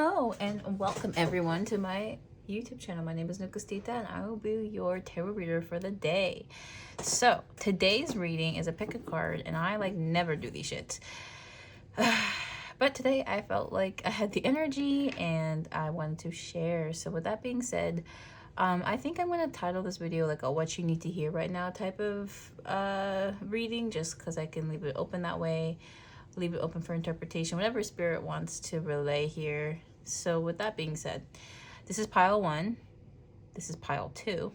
Hello and welcome everyone to my YouTube channel. My name is NEGUSTITA and I will be your tarot reader for the day. So today's reading is a pick a card, and I never do these shits. But today I felt like I had the energy and I wanted to share. So with that being said, I think I'm going to title this video like a what you need to hear right now type of reading, just because I can leave it open that way. Leave it open for interpretation, whatever spirit wants to relay here. So with that being said, this is pile 1, this is pile 2,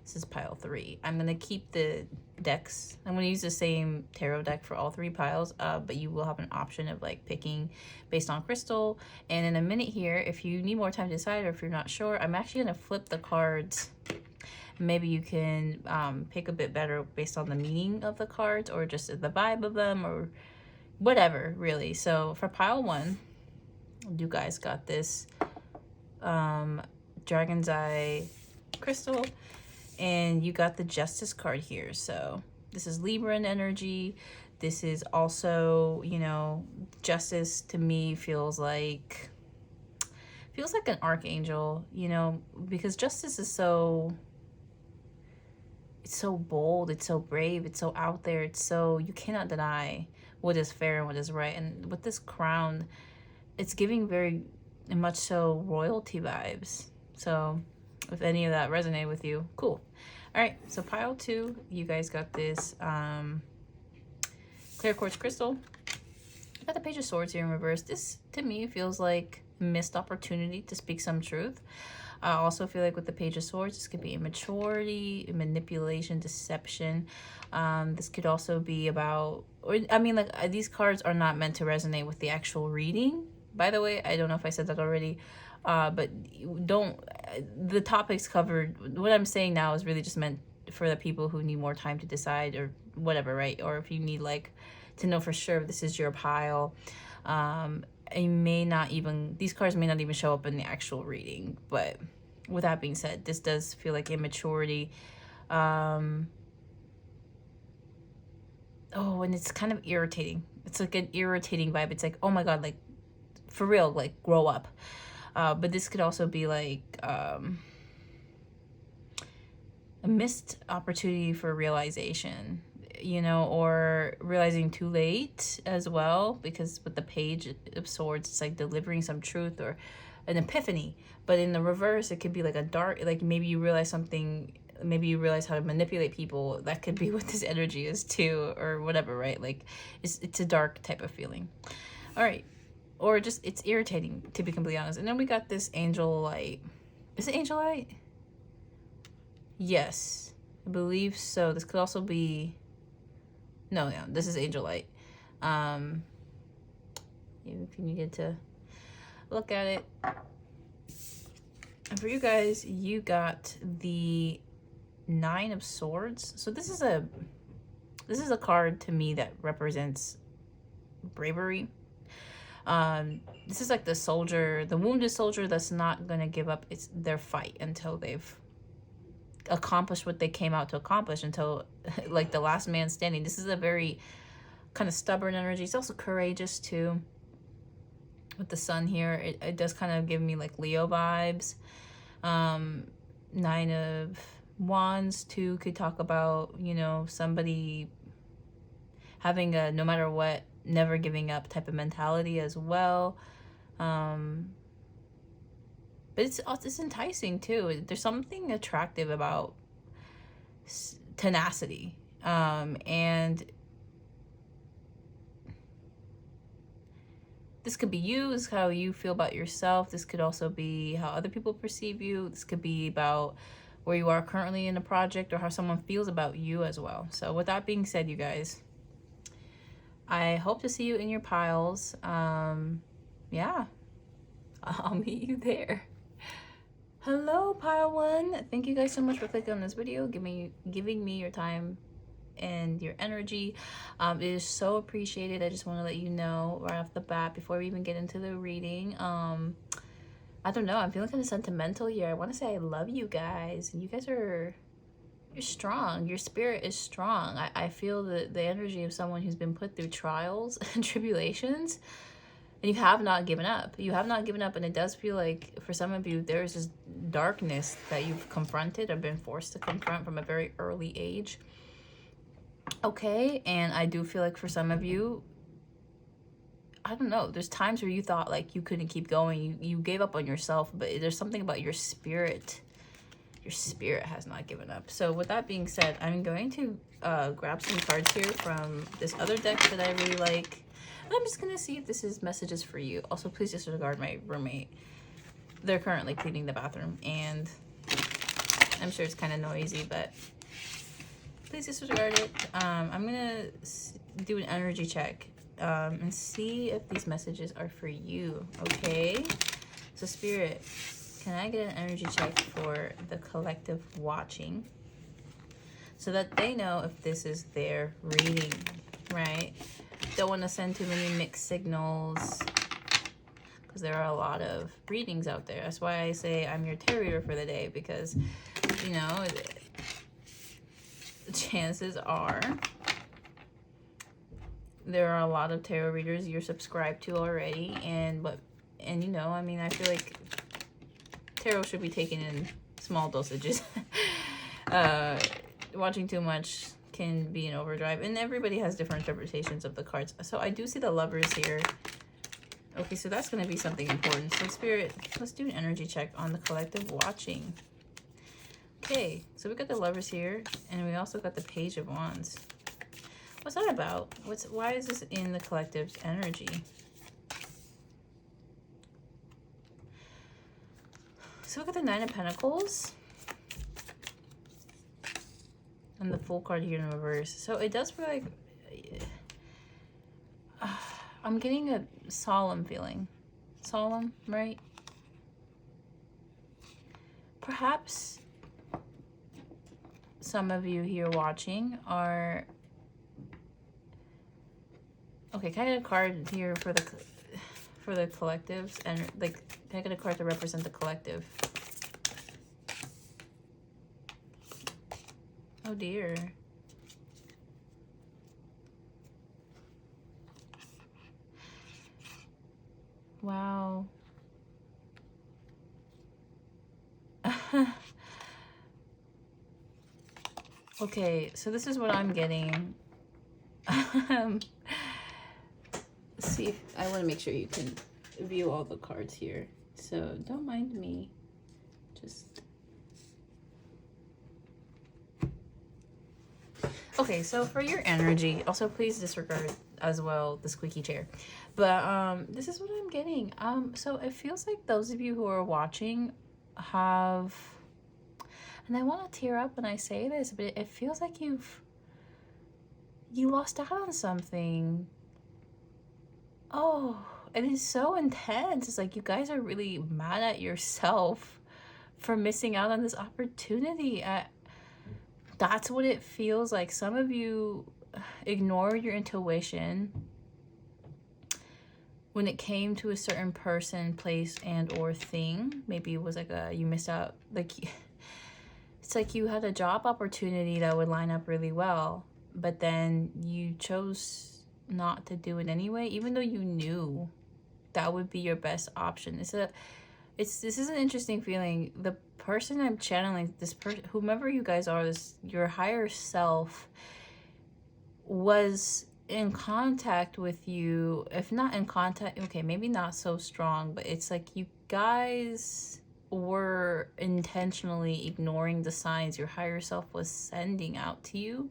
this is pile 3. I'm going to keep the decks. I'm going to use the same tarot deck for all 3 piles, but you will have an option of picking based on crystal. And in a minute here, if you need more time to decide or if you're not sure, I'm actually going to flip the cards. Maybe you can pick a bit better based on the meaning of the cards or just the vibe of them or whatever, really. So for pile 1, you guys got this Dragon's Eye crystal, and you got the Justice card here. So this is Libran energy. This is also, you know, justice to me feels like an archangel, you know, because justice is so, it's so bold, it's so brave, it's so out there, it's so, you cannot deny what is fair and what is right. And with this crown, it's giving very much so royalty vibes. So if any of that resonated with you, cool. All right, so pile 2, you guys got this clear quartz crystal. Got the Page of Swords here in reverse. This to me feels like a missed opportunity to speak some truth. I also feel like with the Page of Swords, this could be immaturity, manipulation, deception. This could also be about, or I mean, these cards are not meant to resonate with the actual reading. By the way, I don't know if I said that already, but the topics covered, what I'm saying now is really just meant for the people who need more time to decide or whatever, right? Or if you need to know for sure if this is your pile. It may not even, these cards may not even show up in the actual reading. But with that being said, this does feel like immaturity. Oh, and it's kind of irritating. It's like an irritating vibe. It's like, oh my God, for real, grow up. But this could also be a missed opportunity for realization, you know, or realizing too late as well, because with the Page of Swords, it's delivering some truth or an epiphany. But in the reverse, it could be a dark, maybe you realize something, maybe you realize how to manipulate people. That could be what this energy is too, or whatever, right? It's a dark type of feeling. All right, or just it's irritating, to be completely honest. And then we got this Angel Light. Is it Angel Light? Yes, I believe so. This could also be, no, this is Angel Light. If you needed to look at it. And for you guys, you got the 9 of Swords. So this is a card to me that represents bravery. This is the soldier, the wounded soldier that's not gonna give up their fight until they've accomplished what they came out to accomplish, until the last man standing. This is a very kind of stubborn energy. It's also courageous too. With the sun here, it does kind of give me Leo vibes. 9 of Wands too could talk about, you know, somebody having a no matter what, never giving up type of mentality as well. But it's enticing too. There's something attractive about tenacity. And this could be you, this is how you feel about yourself. This could also be how other people perceive you. This could be about where you are currently in a project or how someone feels about you as well. So with that being said, you guys, I hope to see you in your piles. Yeah, I'll meet you there. Hello, pile 1. Thank you guys so much for clicking on this video, giving me your time and your energy. It is so appreciated. I just want to let you know right off the bat before we even get into the reading. I don't know, I'm feeling kind of sentimental here. I want to say I love you guys, and you guys you're strong. Your spirit is strong. I feel the energy of someone who's been put through trials and tribulations. And you have not given up. You have not given up. And it does feel like for some of you, there's this darkness that you've confronted or been forced to confront from a very early age. Okay. And I do feel like for some of you, I don't know, there's times where you thought like you couldn't keep going. You gave up on yourself, but there's something about your spirit. Your spirit has not given up. So with that being said, I'm going to grab some cards here from this other deck that I really like. I'm just going to see if this is messages for you. Also, please disregard my roommate. They're currently cleaning the bathroom, and I'm sure it's kind of noisy, but please disregard it. I'm going to do an energy check and see if these messages are for you, okay? So, Spirit, can I get an energy check for the collective watching so that they know if this is their reading, right? Don't want to send too many mixed signals because there are a lot of readings out there. That's why I say I'm your tarot reader for the day, because, you know, the chances are there are a lot of tarot readers you're subscribed to already. And you know, I mean, I feel like tarot should be taken in small dosages. Watching too much can be an overdrive, and everybody has different interpretations of the cards. So I do see the Lovers here. Okay, so that's going to be something important. So Spirit, let's do an energy check on the collective watching. Okay, so we got the Lovers here, and we also got the Page of Wands. What's that about? Why is this in the collective's energy? So we got the Nine of Pentacles and the Fool card here in reverse. So it does feel like I'm getting a solemn feeling. Solemn, right? Perhaps some of you here watching are... Okay, can I get a card here for the collectives? And like, can I get a card to represent the collective? Oh dear. Wow. Okay, so this is what I'm getting. See if I want to make sure you can view all the cards here, so don't mind me. Just okay. So for your energy, also please disregard as well the squeaky chair. But this is what I'm getting. So it feels like those of you who are watching have, and I want to tear up when I say this, but it feels like you lost out on something. Oh, it is so intense. It's like you guys are really mad at yourself for missing out on this opportunity. That's what it feels like. Some of you ignore your intuition when it came to a certain person, place, and or thing. Maybe it was like you missed out. Like, it's like you had a job opportunity that would line up really well, but then you chose not to do it anyway, even though you knew that would be your best option. This is an interesting feeling. The person I'm channeling, this person, whomever you guys are, your higher self was in contact with you. If not in contact, okay, maybe not so strong, but it's like you guys were intentionally ignoring the signs your higher self was sending out to you.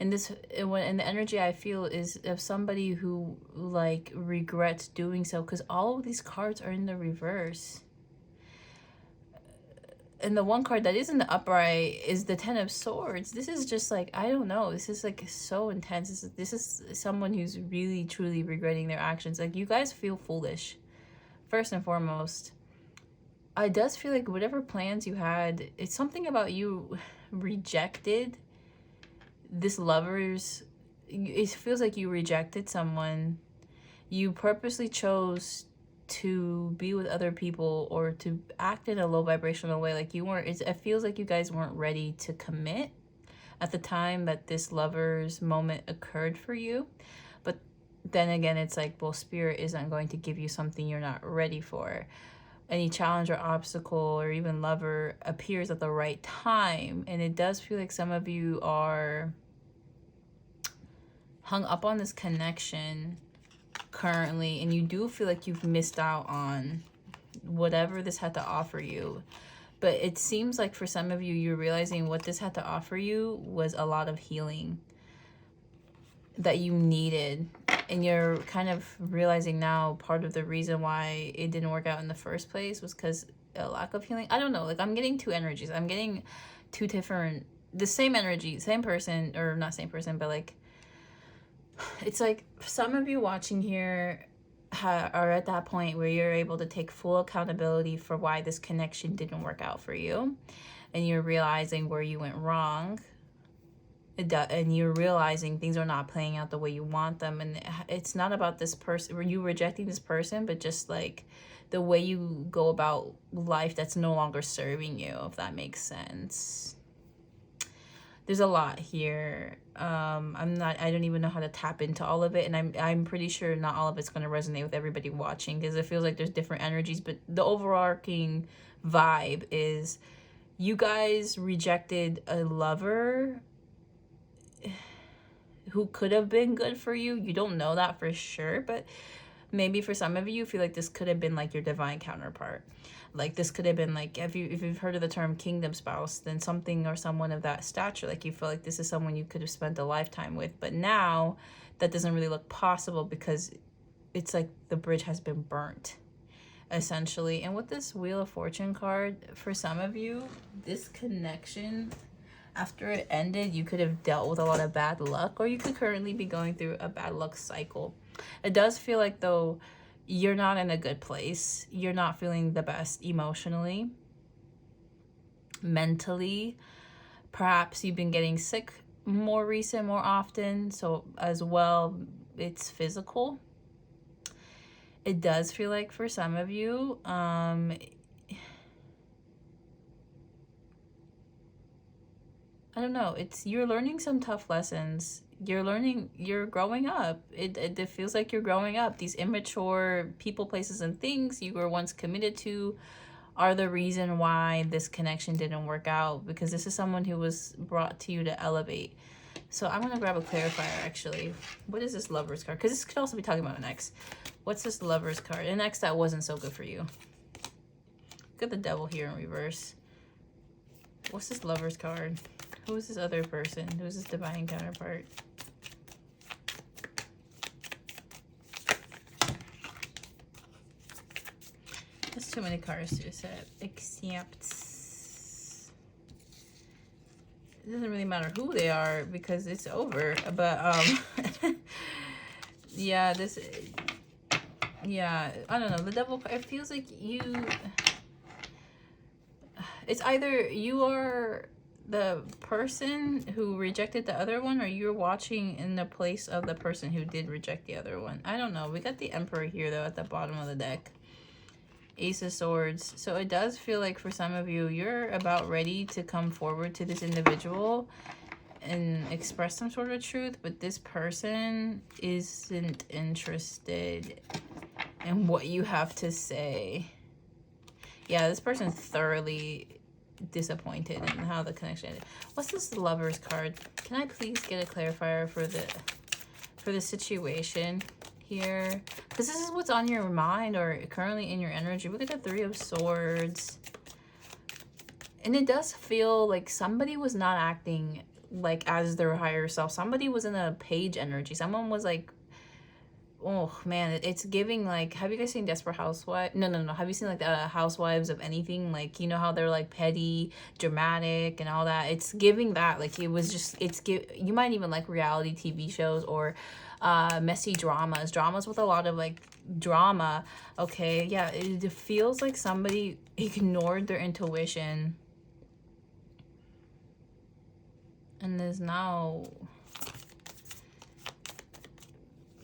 And the energy I feel is of somebody who like regrets doing so, because all of these cards are in the reverse. And the one card that is in the upright is the Ten of Swords. This is just like, I don't know. This is like so intense. This is someone who's really, truly regretting their actions. Like, you guys feel foolish, first and foremost. It does feel like whatever plans you had, it's something about you rejected this Lovers. It feels like you rejected someone. You purposely chose to be with other people or to act in a low vibrational way. Like, you weren't, it feels like you guys weren't ready to commit at the time that this Lovers moment occurred for you. But then again, it's like, well, spirit isn't going to give you something you're not ready for. Any challenge or obstacle or even lover appears at the right time. And it does feel like some of you are hung up on this connection currently, and you do feel like you've missed out on whatever this had to offer you. But it seems like for some of you, you're realizing what this had to offer you was a lot of healing that you needed. And you're kind of realizing now part of the reason why it didn't work out in the first place was because a lack of healing. I don't know, like I'm getting two energies. I'm getting two different, the same energy, same person, or not same person, but like, it's like some of you watching here are at that point where you're able to take full accountability for why this connection didn't work out for you. And you're realizing where you went wrong. And you're realizing things are not playing out the way you want them. And it's not about this person, or you rejecting this person, but just like the way you go about life that's no longer serving you, if that makes sense. There's a lot here. I don't even know how to tap into all of it. And I'm pretty sure not all of it's going to resonate with everybody watching, because it feels like there's different energies. But the overarching vibe is you guys rejected a lover who could have been good for you. You don't know that for sure, but maybe for some of you feel like this could have been like your divine counterpart. Like this could have been like, if you've heard of the term kingdom spouse, then something or someone of that stature, like you feel like this is someone you could have spent a lifetime with. But now that doesn't really look possible, because it's like the bridge has been burnt, essentially. And with this Wheel of Fortune card, for some of you, this connection, after it ended, you could have dealt with a lot of bad luck, or you could currently be going through a bad luck cycle. It does feel like, though, you're not in a good place. You're not feeling the best emotionally, mentally. Perhaps you've been getting sick more often. So as well, it's physical. It does feel like for some of you, I don't know, you're learning some tough lessons. You're growing up. It feels like you're growing up. These immature people, places, and things you were once committed to are the reason why this connection didn't work out, because this is someone who was brought to you to elevate. So I'm going to grab a clarifier, actually. What is this Lover's card? Because this could also be talking about an ex. What's this Lover's card? An ex that wasn't so good for you. Got the Devil here in reverse. What's this Lover's card? Who is this other person? Who is this divine counterpart? That's too many cards to set. Accepts. It doesn't really matter who they are because it's over. But yeah, I don't know. The Devil, it feels like it's either you are the person who rejected the other one, or you're watching in the place of the person who did reject the other one. I don't know. We got the Emperor here, though, at the bottom of the deck. Ace of Swords. So it does feel like for some of you, you're about ready to come forward to this individual and express some sort of truth, but this person isn't interested in what you have to say. Yeah, this person's thoroughly disappointed in how the connection ended. What's this Lover's card? Can I please get a clarifier for the situation here? Because this is what's on your mind or currently in your energy. Look at the Three of Swords. And it does feel like somebody was not acting like as their higher self. Somebody was in a page energy. Someone was like, oh man, it's giving like, have you guys seen Desperate Housewives? No. Have you seen like the Housewives of anything? Like, you know how they're like petty, dramatic, and all that. It's giving that. Like, it was just, you might even like reality TV shows or messy dramas with a lot of like drama. Okay, yeah, it feels like somebody ignored their intuition and is now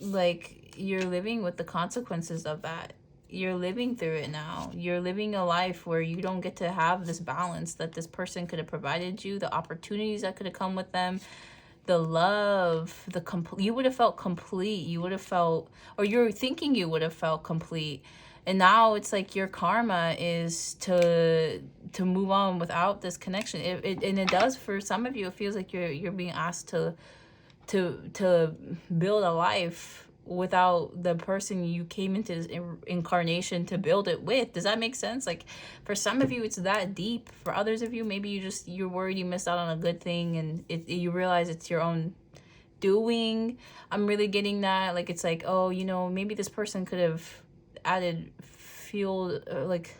like, you're living with the consequences of that. You're living through it now. You're living a life where you don't get to have this balance that this person could have provided you, the opportunities that could have come with them, the love, the complete, you would have felt complete. You would have felt, or you're thinking you would have felt complete. And now it's like your karma is to move on without this connection. And it does for some of you. It feels like you're being asked to build a life without the person you came into this incarnation to build it with. Does that make sense? Like, for some of you it's that deep. For others of you, maybe you're worried you missed out on a good thing, and you realize it's your own doing. I'm really getting that. Like, it's like, oh, you know, maybe this person could have added fuel, like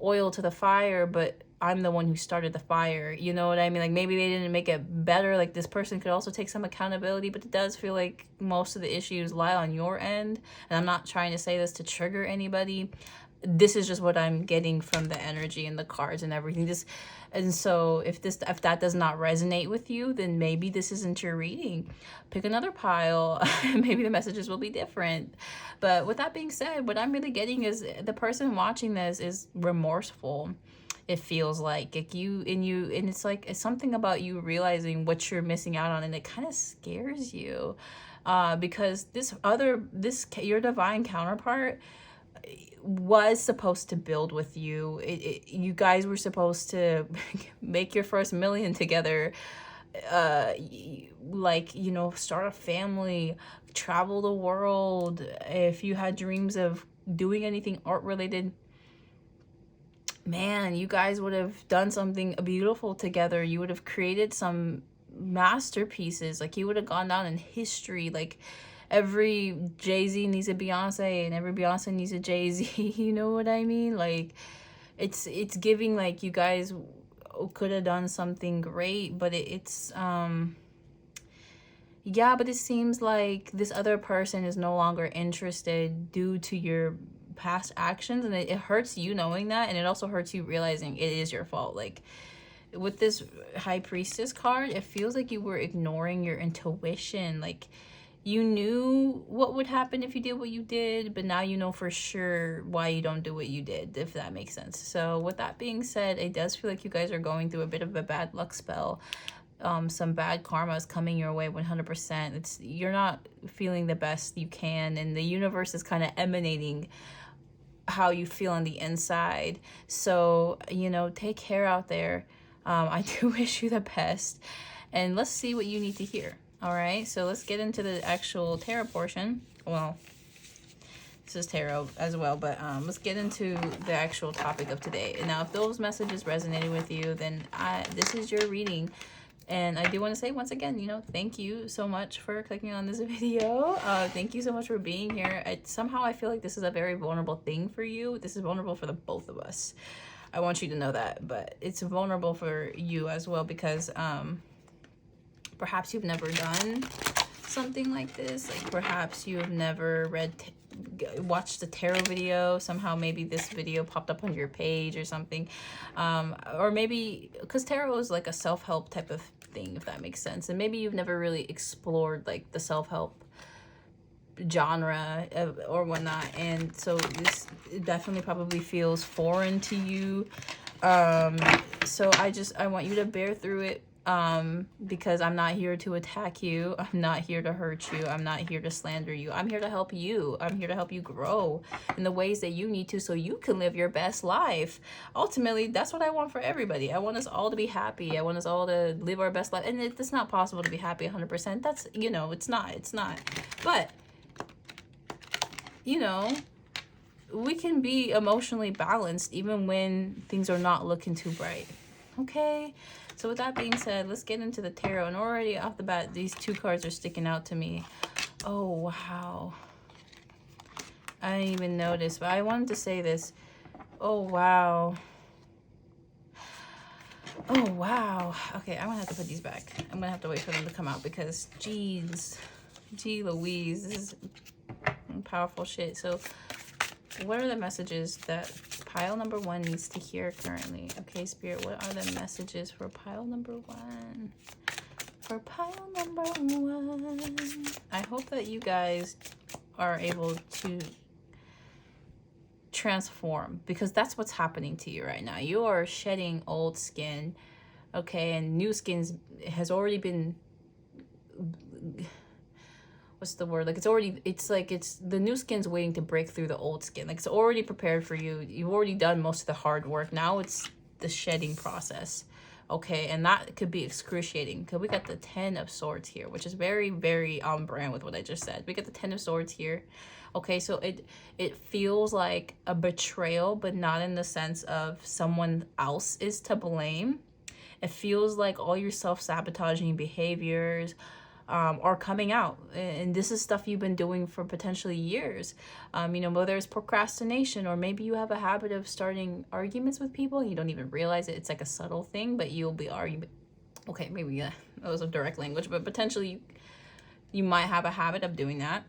oil to the fire, but I'm the one who started the fire. You know what I mean? Like, maybe they didn't make it better. Like, this person could also take some accountability, but it does feel like most of the issues lie on your end. And I'm not trying to say this to trigger anybody. This is just what I'm getting from the energy and the cards and everything. And so if that does not resonate with you, then maybe this isn't your reading. Pick another pile. Maybe the messages will be different. But with that being said, what I'm really getting is the person watching this is remorseful. It feels like and it's like, it's something about you realizing what you're missing out on, and it kind of scares you, because your divine counterpart was supposed to build with you. You guys were supposed to make your first million together, like, you know, start a family, travel the world. If you had dreams of doing anything art related, man, you guys would have done something beautiful together. You would have created some masterpieces. Like, you would have gone down in history. Like, every Jay-Z needs a Beyonce, and every Beyonce needs a Jay-Z. You know what I mean? Like, it's giving like you guys could have done something great, but yeah, but it seems like this other person is no longer interested due to your past actions, and it hurts you knowing that, and it also hurts you realizing it is your fault. Like, with this High Priestess card, it feels like you were ignoring your intuition. Like, you knew what would happen if you did what you did, but now you know for sure why you don't do what you did, if that makes sense. So with that being said, it does feel like you guys are going through a bit of a bad luck spell. Some bad karma is coming your way 100%. You're not feeling the best you can, and the universe is kind of emanating how you feel on the inside. So, you know, take care out there. I do wish you the best, and let's see what you need to hear. All right, so let's get into the actual tarot portion. Well, this is tarot as well, but let's get into the actual topic of today. And now, if those messages resonated with you, then this is your reading. And I do want to say once again, you know, thank you so much for clicking on this video. Thank you so much for being here. Somehow I feel like this is a very vulnerable thing for you. This is vulnerable for the both of us. I want you to know that, but it's vulnerable for you as well, because perhaps you've never done something like this. Like, perhaps you have never watched a tarot video. Somehow maybe this video popped up on your page or something. Or maybe, because tarot is like a self-help type of thing, if that makes sense. And maybe you've never really explored like the self-help genre or whatnot. And so this definitely probably feels foreign to you. So I want you to bear through it. Because I'm not here to attack you. I'm not here to hurt you. I'm not here to slander you. I'm here to help you. I'm here to help you grow in the ways that you need to, so you can live your best life. Ultimately, that's what I want for everybody. I want us all to be happy. I want us all to live our best life. And it's not possible to be happy 100%. That's, you know, it's not. But, you know, we can be emotionally balanced even when things are not looking too bright. Okay? So with that being said, let's get into the tarot. And already off the bat, these two cards are sticking out to me. Oh, wow. I didn't even notice, but I wanted to say this. Oh, wow. Oh, wow. Okay, I'm going to have to put these back. I'm going to have to wait for them to come out, because, geez. Gee Louise, this is powerful shit. So what are the messages that pile number 1 needs to hear currently? Okay, Spirit, what are the messages for pile number 1? For pile number 1. I hope that you guys are able to transform, because that's what's happening to you right now. You are shedding old skin, okay, and new skin has already been what's the word? Like it's the new skin's waiting to break through the old skin. Like it's already prepared for you. You've already done most of the hard work. Now it's the shedding process. Okay, and that could be excruciating because we got the 10 of Swords here, which is very, very on brand with what I just said. We got the 10 of Swords here. Okay, so it feels like a betrayal, but not in the sense of someone else is to blame. It feels like all your self-sabotaging behaviors are coming out, and this is stuff you've been doing for potentially years. You know, whether it's procrastination, or maybe you have a habit of starting arguments with people and you don't even realize it. It's like a subtle thing, but you'll be arguing. Okay, maybe that was a direct language, but potentially you might have a habit of doing that.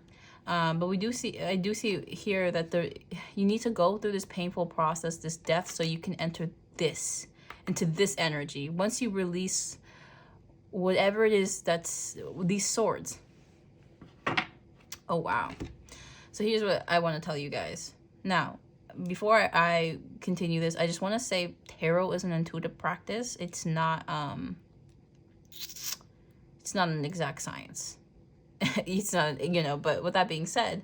But I do see here that you need to go through this painful process, this death, so you can enter into this energy. Once you release whatever it is that's these swords. Oh, wow. So here's what I want to tell you guys. Now, before I continue this, I just want to say tarot is an intuitive practice. It's not an exact science. It's not, you know, but with that being said,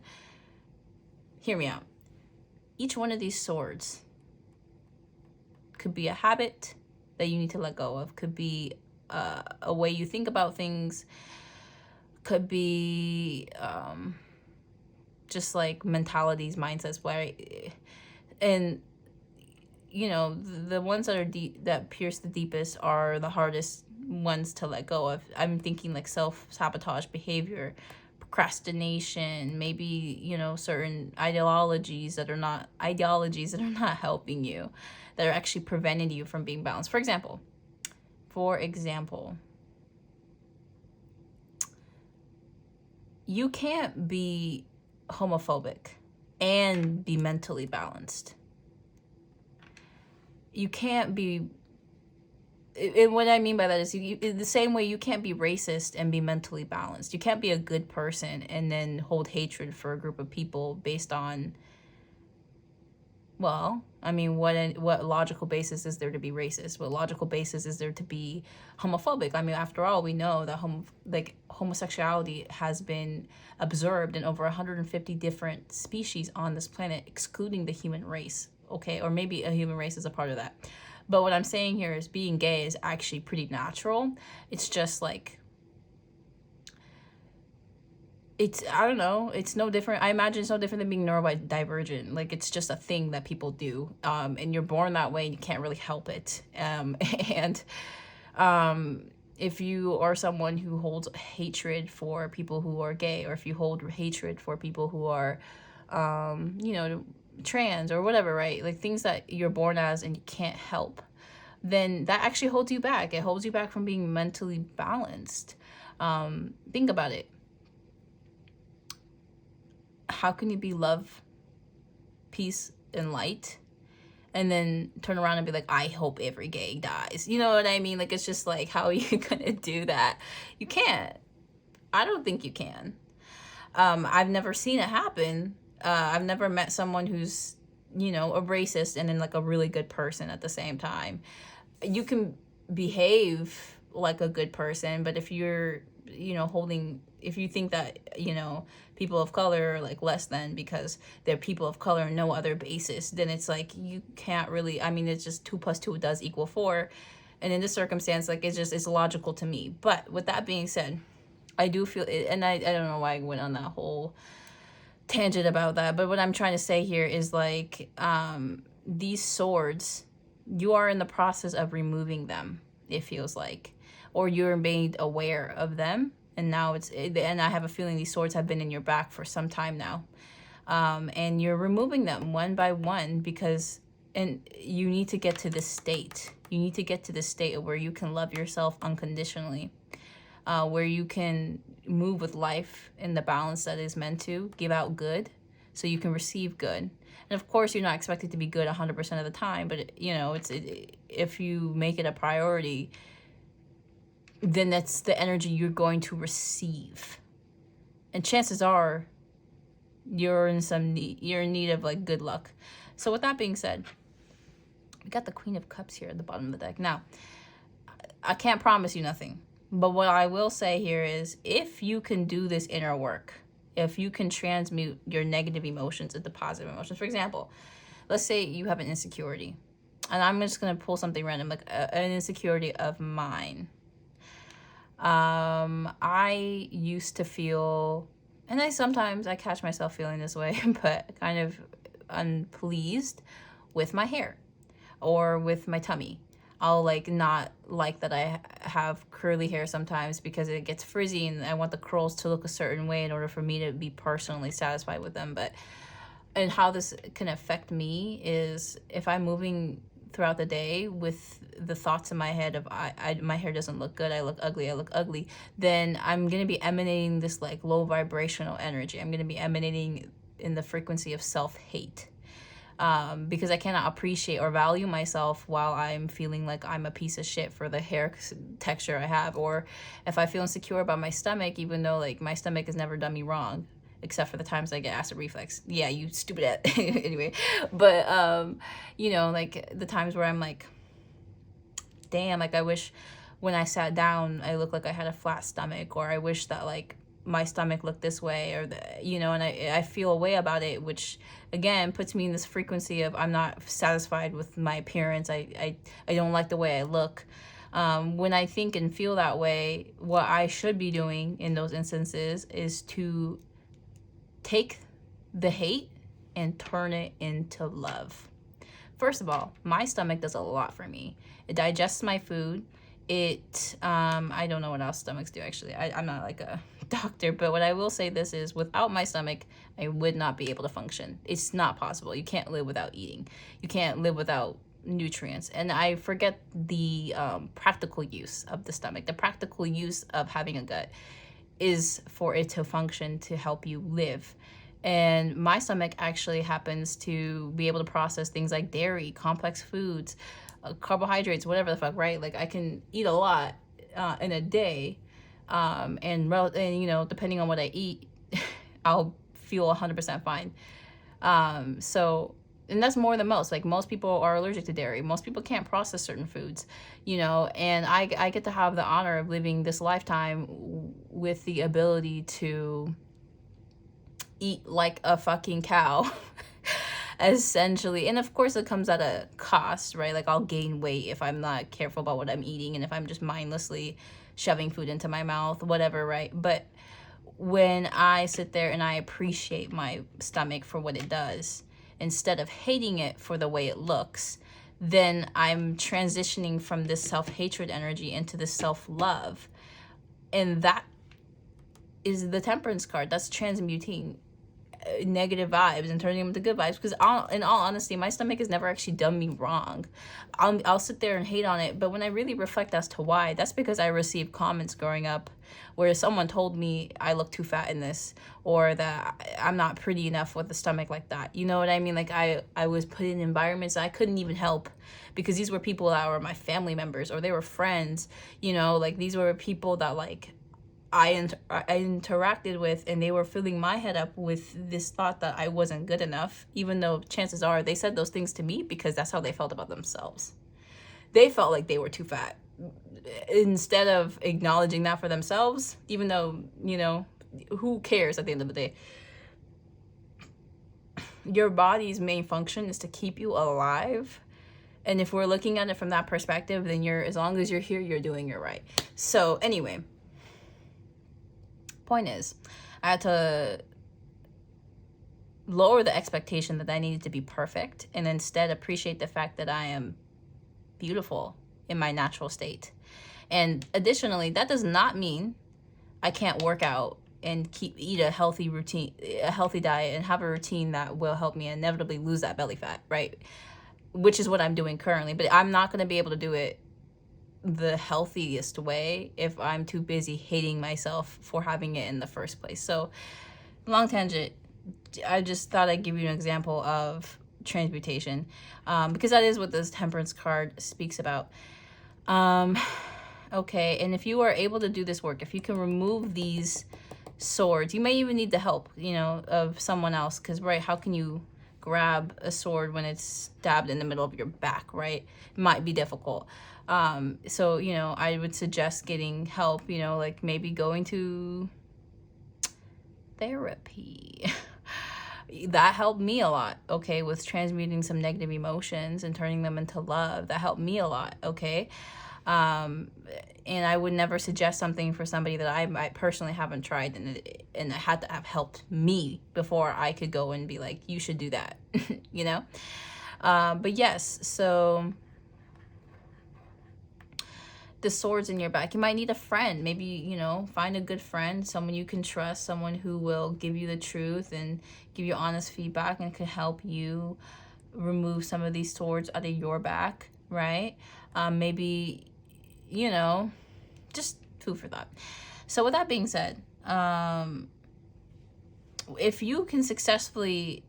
hear me out. Each one of these swords could be a habit that you need to let go of, could be a way you think about things, could be just like mentalities, mindsets, where and you know, the ones that are deep, that pierce the deepest, are the hardest ones to let go of. I'm thinking like self-sabotage behavior, procrastination, maybe, you know, certain ideologies that are not helping you, that are actually preventing you from being balanced. For example, you can't be homophobic and be mentally balanced. You can't be, and what I mean by that is the same way you can't be racist and be mentally balanced. You can't be a good person and then hold hatred for a group of people based on, well, I mean, what logical basis is there to be racist? What logical basis is there to be homophobic? I mean, after all, we know that homosexuality has been observed in over 150 different species on this planet, excluding the human race. Okay, or maybe a human race is a part of that. But what I'm saying here is being gay is actually pretty natural. It's just like, I don't know, it's no different. I imagine it's no different than being neurodivergent. Like, it's just a thing that people do. And you're born that way and you can't really help it. If you are someone who holds hatred for people who are gay, or if you hold hatred for people who are, you know, trans or whatever, right? Like things that you're born as and you can't help, then that actually holds you back. It holds you back from being mentally balanced. Think about it. How can you be love, peace, and light, and then turn around and be like, I hope every gay dies? You know what I mean? Like, it's just like, how are you gonna do that? You can't. I don't think you can. I've never seen it happen. I've never met someone who's, you know, a racist and then like a really good person at the same time. You can behave like a good person, but if you're, you know, if you think that, you know, people of color are like less than because they're people of color and no other basis, then it's like you can't really, I mean, it's just 2 + 2 does equal 4. And in this circumstance, like, it's logical to me. But with that being said, I do feel it, and I don't know why I went on that whole tangent about that, but what I'm trying to say here is like, these swords, you are in the process of removing them, it feels like, or you're made aware of them, and now and I have a feeling these swords have been in your back for some time now, and you're removing them one by one, and you need to get to this state. You need to get to this state where you can love yourself unconditionally, where you can move with life in the balance that is meant to, give out good so you can receive good. And of course, you're not expected to be good 100% of the time, but you know, if you make it a priority, then that's the energy you're going to receive. And chances are you're in need of like good luck. So with that being said, we got the Queen of Cups here at the bottom of the deck. Now, I can't promise you nothing. But what I will say here is, if you can do this inner work, if you can transmute your negative emotions into positive emotions, for example, let's say you have an insecurity, and I'm just going to pull something random, like an insecurity of mine. I used to feel, and sometimes I catch myself feeling this way, but kind of unpleased with my hair or with my tummy. I'll like not like that I have curly hair sometimes because it gets frizzy and I want the curls to look a certain way in order for me to be personally satisfied with them. But, and how this can affect me is if I'm moving throughout the day with the thoughts in my head of my hair doesn't look good, I look ugly, then I'm going to be emanating this like low vibrational energy. I'm going to be emanating in the frequency of self-hate. Because I cannot appreciate or value myself while I'm feeling like I'm a piece of shit for the hair texture I have. Or if I feel insecure about my stomach, even though like my stomach has never done me wrong, except for the times I get acid reflux. Yeah, you stupid at anyway. But you know, like the times where I'm like, damn, like I wish when I sat down I looked like I had a flat stomach, or I wish that like my stomach looked this way, or you know, and I feel a way about it, which again puts me in this frequency of I'm not satisfied with my appearance. I don't like the way I look. When I think and feel that way, what I should be doing in those instances is to take the hate and turn it into love. First of all, my stomach does a lot for me. It digests my food. It I don't know what else stomachs do, actually. I'm not like a doctor, but what I will say this is, without my stomach I would not be able to function. It's not possible. You can't live without eating. You can't live without nutrients. And I forget the practical use of the stomach. The practical use of having a gut is for it to function, to help you live. And my stomach actually happens to be able to process things like dairy, complex foods, carbohydrates, whatever the fuck, right? Like I can eat a lot in a day, and you know, depending on what I eat, I'll feel 100% fine. So, and that's more than most. Like most people are allergic to dairy. Most people can't process certain foods, you know, and I get to have the honor of living this lifetime with the ability to eat like a fucking cow. Essentially. And of course it comes at a cost, right? Like I'll gain weight if I'm not careful about what I'm eating, and if I'm just mindlessly shoving food into my mouth, whatever, right? But when I sit there and I appreciate my stomach for what it does, instead of hating it for the way it looks, then I'm transitioning from this self-hatred energy into this self-love. And that is the temperance card. That's transmuting negative vibes and turning them into good vibes. Because in all honesty, my stomach has never actually done me wrong. I'll sit there and hate on it, but when I really reflect as to why, that's because I received comments growing up where someone told me I look too fat in this, or that I'm not pretty enough with a stomach like that. You know what I mean? Like I was put in environments I couldn't even help, because these were people that were my family members, or they were friends, you know, like these were people that like I interacted with, and they were filling my head up with this thought that I wasn't good enough, even though chances are they said those things to me because that's how they felt about themselves. They felt like they were too fat, instead of acknowledging that for themselves, even though, you know, who cares at the end of the day? Your body's main function is to keep you alive. And if we're looking at it from that perspective, then as long as you're here, you're doing it right. So anyway, point is, I had to lower the expectation that I needed to be perfect, and instead appreciate the fact that I am beautiful in my natural state. And additionally, that does not mean I can't work out and eat a healthy routine, a healthy diet, and have a routine that will help me inevitably lose that belly fat, right? Which is what I'm doing currently. But I'm not going to be able to do it the healthiest way if I'm too busy hating myself for having it in the first place. So, long tangent, I just thought I'd give you an example of transmutation, because that is what this temperance card speaks about. Okay, and if you are able to do this work, if you can remove these swords, you may even need the help, you know, of someone else, because, right, how can you grab a sword when it's stabbed in the middle of your back, right? It might be difficult. So, you know, I would suggest getting help, you know, like maybe going to therapy. That helped me a lot, okay, with transmuting some negative emotions and turning them into love. That helped me a lot, okay? And I would never suggest something for somebody that I personally haven't tried, and it had to have helped me before I could go and be like, you should do that, you know? But yes, so the swords in your back, you might need a friend. Maybe, you know, find a good friend, someone you can trust, someone who will give you the truth and give you honest feedback and can help you remove some of these swords out of your back, right? Maybe, you know, just food for thought. So with that being said, if you can successfully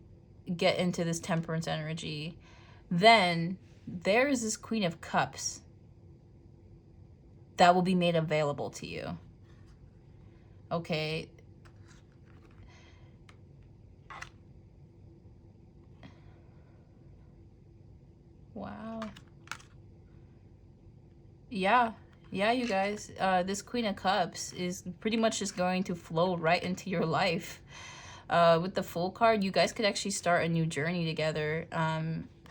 get into this temperance energy, then there is this Queen of Cups that will be made available to you. Okay. Wow. Yeah, you guys. This Queen of Cups is pretty much just going to flow right into your life. With the Fool card, you guys could actually start a new journey together.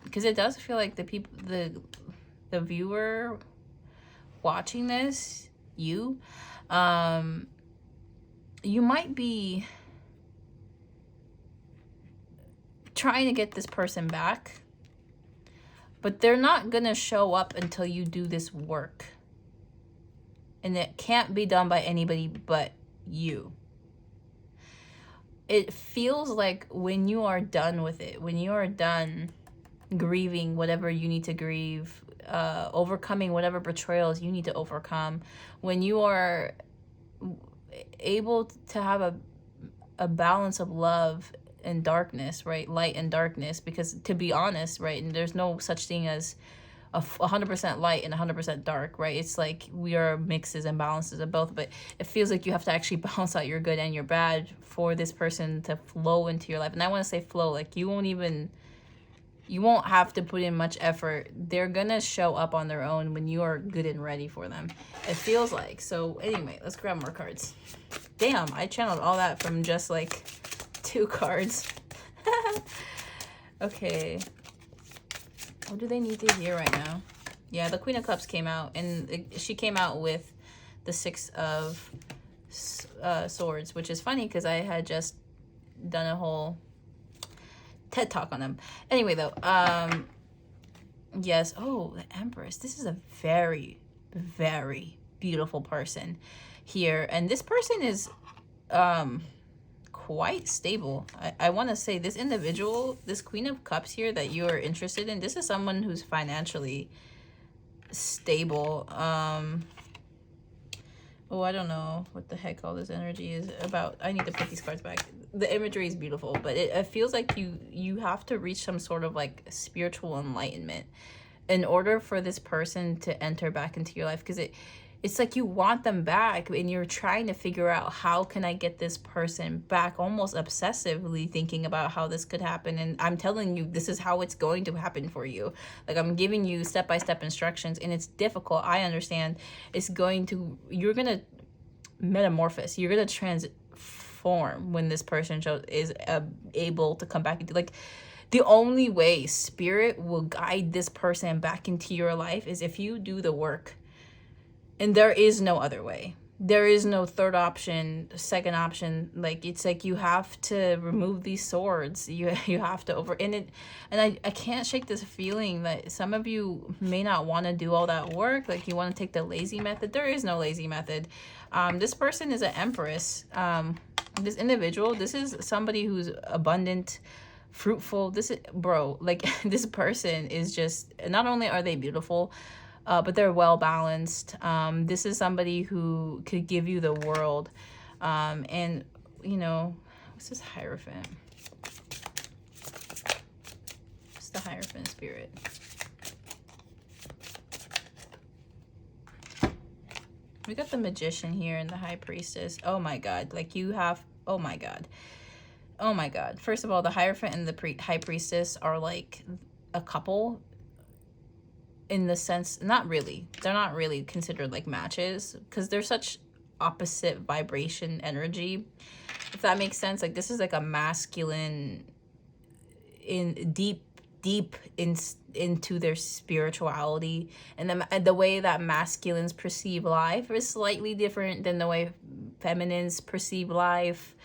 Because it does feel like the viewer watching this, you might be trying to get this person back, but they're not gonna show up until you do this work, and it can't be done by anybody but you. It feels like when you are done with it, when you are done grieving whatever you need to grieve, overcoming whatever betrayals you need to overcome, when you are able to have a balance of love and darkness, right? Light and darkness, because to be honest, right, and there's no such thing as 100% light and 100% dark, right? It's like we are mixes and balances of both, but it feels like you have to actually balance out your good and your bad for this person to flow into your life. And I want to say flow, like you won't have to put in much effort. They're gonna show up on their own when you are good and ready for them, it feels like. So anyway, let's grab more cards. Damn, I channeled all that from just like 2 cards. Okay, what do they need to hear right now? Yeah, the Queen of Cups came out, and she came out with the 6 of Swords, which is funny because I had just done a whole TED talk on them. Anyway, though, yes. Oh, the Empress. This is a very, very beautiful person here, and this person is quite stable. I want to say this individual, this Queen of Cups here that you are interested in, this is someone who's financially stable. Oh, I don't know what the heck all this energy is about. I need to put these cards back. The imagery is beautiful, but it feels like you have to reach some sort of like spiritual enlightenment in order for this person to enter back into your life, because it's like you want them back and you're trying to figure out, how can I get this person back, almost obsessively thinking about how this could happen. And I'm telling you, this is how it's going to happen for you. Like, I'm giving you step-by-step instructions, and it's difficult. I understand. You're going to metamorphose. You're going to transform when this person is able to come back into, like, the only way spirit will guide this person back into your life is if you do the work. And there is no other way. There is no third option, second option. Like, it's like you have to remove these swords. You have to and I can't shake this feeling that some of you may not want to do all that work. Like, you want to take the lazy method. There is no lazy method. This person is an Empress. This individual, this is somebody who's abundant, fruitful. This is, bro, like, this person is just, not only are they beautiful, but they're well balanced. This is somebody who could give you the world. And, you know, what's this Hierophant? What's the Hierophant spirit? We got the Magician here and the High Priestess. Oh my God. Like, you have, oh my God. Oh my God. First of all, the Hierophant and the High Priestess are like a couple. in the sense, not really. They're not really considered like matches because they're such opposite vibration energy, if that makes sense. Like this is like a masculine in deep into their spirituality, and the way that masculines perceive life is slightly different than the way feminines perceive life.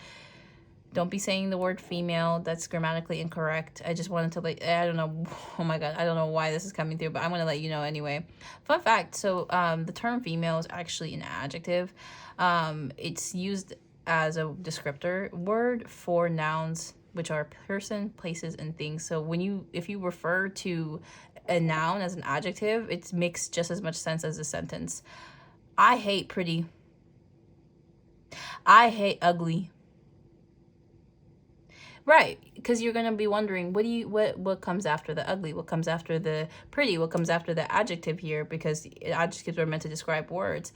Don't be saying the word female. That's grammatically incorrect. I just wanted to I don't know. Oh my God. I don't know why this is coming through, but I'm going to let you know anyway. Fun fact. So the term female is actually an adjective. It's used as a descriptor word for nouns, which are person, places, and things. So if you refer to a noun as an adjective, it makes just as much sense as a sentence. I hate pretty. I hate ugly. Right, because you're going to be wondering, what comes after the ugly? What comes after the pretty? What comes after the adjective here? Because adjectives are meant to describe words.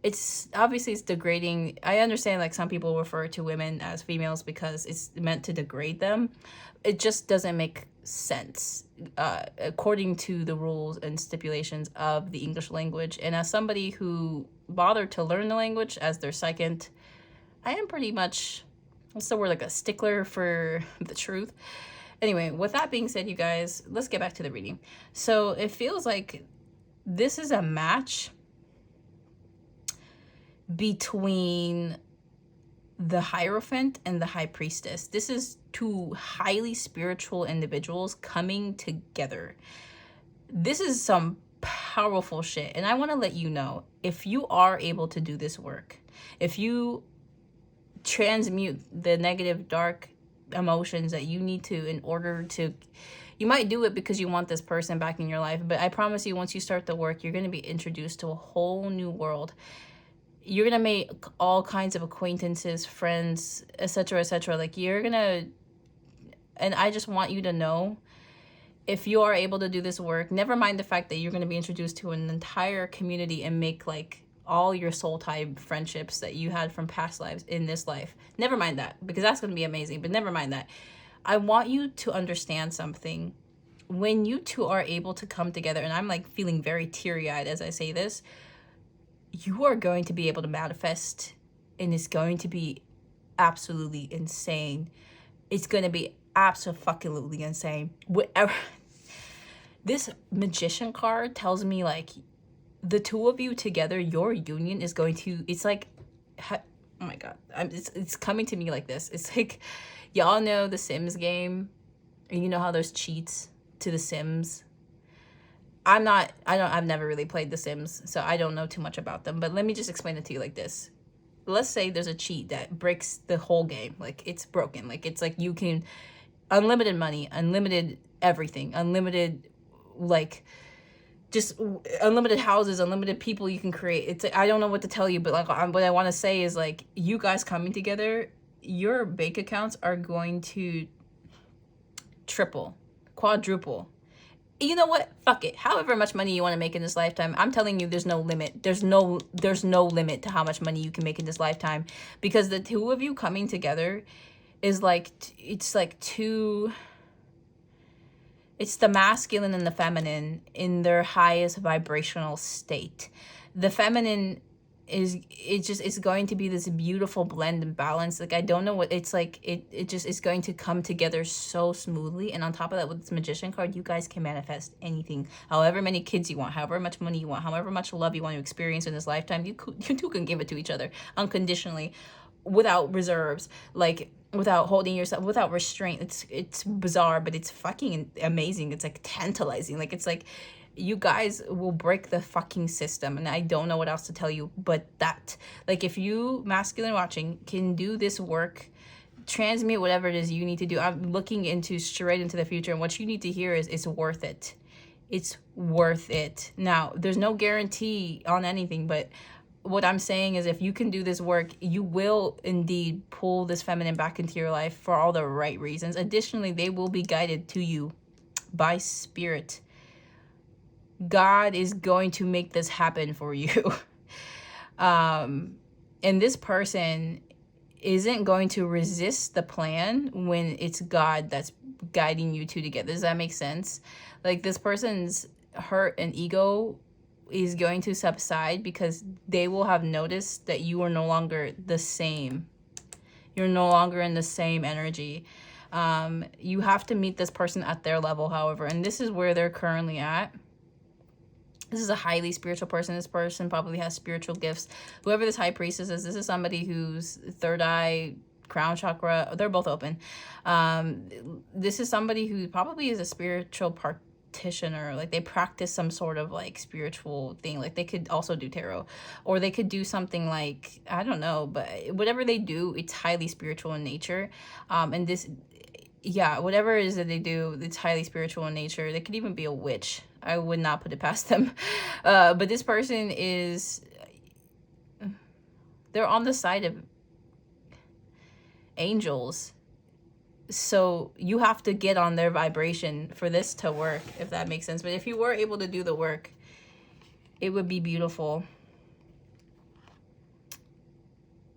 It's obviously it's degrading. I understand like some people refer to women as females because it's meant to degrade them. It just doesn't make sense according to the rules and stipulations of the English language. And as somebody who bothered to learn the language as their second, I am pretty much, what's the word, like a stickler for the truth. Anyway, with that being said, you guys, let's get back to the reading. So it feels like this is a match between the Hierophant and the High Priestess. This is two highly spiritual individuals coming together. This is some powerful shit. And I want to let you know, if you are able to do this work, if you transmute the negative, dark emotions that you need to in order to, you might do it because you want this person back in your life, but I promise you, once you start the work, you're going to be introduced to a whole new world. You're going to make all kinds of acquaintances, friends, etc., etc. Like you're going to, and I just want you to know, if you are able to do this work, never mind the fact that you're going to be introduced to an entire community and make like all your soul type friendships that you had from past lives in this life. Never mind that, because that's going to be amazing, but never mind that. I want you to understand something. When you two are able to come together, and I'm like feeling very teary-eyed as I say this, you are going to be able to manifest, and it's going to be absolutely insane. It's going to be absolutely insane. Whatever. This Magician card tells me like the two of you together, your union is going to, it's like, oh my God, it's coming to me like this. It's like, y'all know the Sims game, and you know how there's cheats to the Sims. I've never really played the Sims, so I don't know too much about them, but let me just explain it to you like this. Let's say there's a cheat that breaks the whole game. Like it's broken. Like it's like you can, unlimited money, unlimited everything, unlimited, like just unlimited houses, unlimited people you can create. It's, I don't know what to tell you, but like what I want to say is like you guys coming together, your bank accounts are going to triple, quadruple. You know what? Fuck it. However much money you want to make in this lifetime, I'm telling you, there's no limit. There's no limit to how much money you can make in this lifetime, because the two of you coming together is like, it's like two, it's the masculine and the feminine in their highest vibrational state. The feminine it's going to be this beautiful blend and balance. Like I don't know what it's like. It just is going to come together so smoothly. And on top of that, with this Magician card, you guys can manifest anything, however many kids you want, however much money you want, however much love you want to experience in this lifetime. You two can give it to each other unconditionally, without reserves, like without holding yourself, without restraint. It's bizarre, but it's fucking amazing. It's like tantalizing. Like it's like you guys will break the fucking system, and I don't know what else to tell you but that. Like if you masculine watching can do this work, transmute whatever it is you need to do. I'm looking straight into the future, and what you need to hear is it's worth it. It's worth it. Now, there's no guarantee on anything, but what I'm saying is if you can do this work, you will indeed pull this feminine back into your life for all the right reasons. Additionally, they will be guided to you by spirit. God is going to make this happen for you. And this person isn't going to resist the plan when it's God that's guiding you two together. Does that make sense? Like this person's hurt and ego is going to subside, because they will have noticed that you are no longer the same. You're no longer in the same energy. You have to meet this person at their level, however, and this is where they're currently at. This is a highly spiritual person. This person probably has spiritual gifts. Whoever this high priestess is, this is somebody whose third eye, crown chakra, they're both open. This is somebody who probably is a spiritual practitioner. Like, they practice some sort of like spiritual thing. Like, they could also do tarot, or they could do something like, I don't know, but whatever they do, it's highly spiritual in nature. And this, yeah, whatever it is that they do, it's highly spiritual in nature. They could even be a witch. I would not put it past them. But this person is, they're on the side of angels. So you have to get on their vibration for this to work, if that makes sense. But if you were able to do the work, it would be beautiful.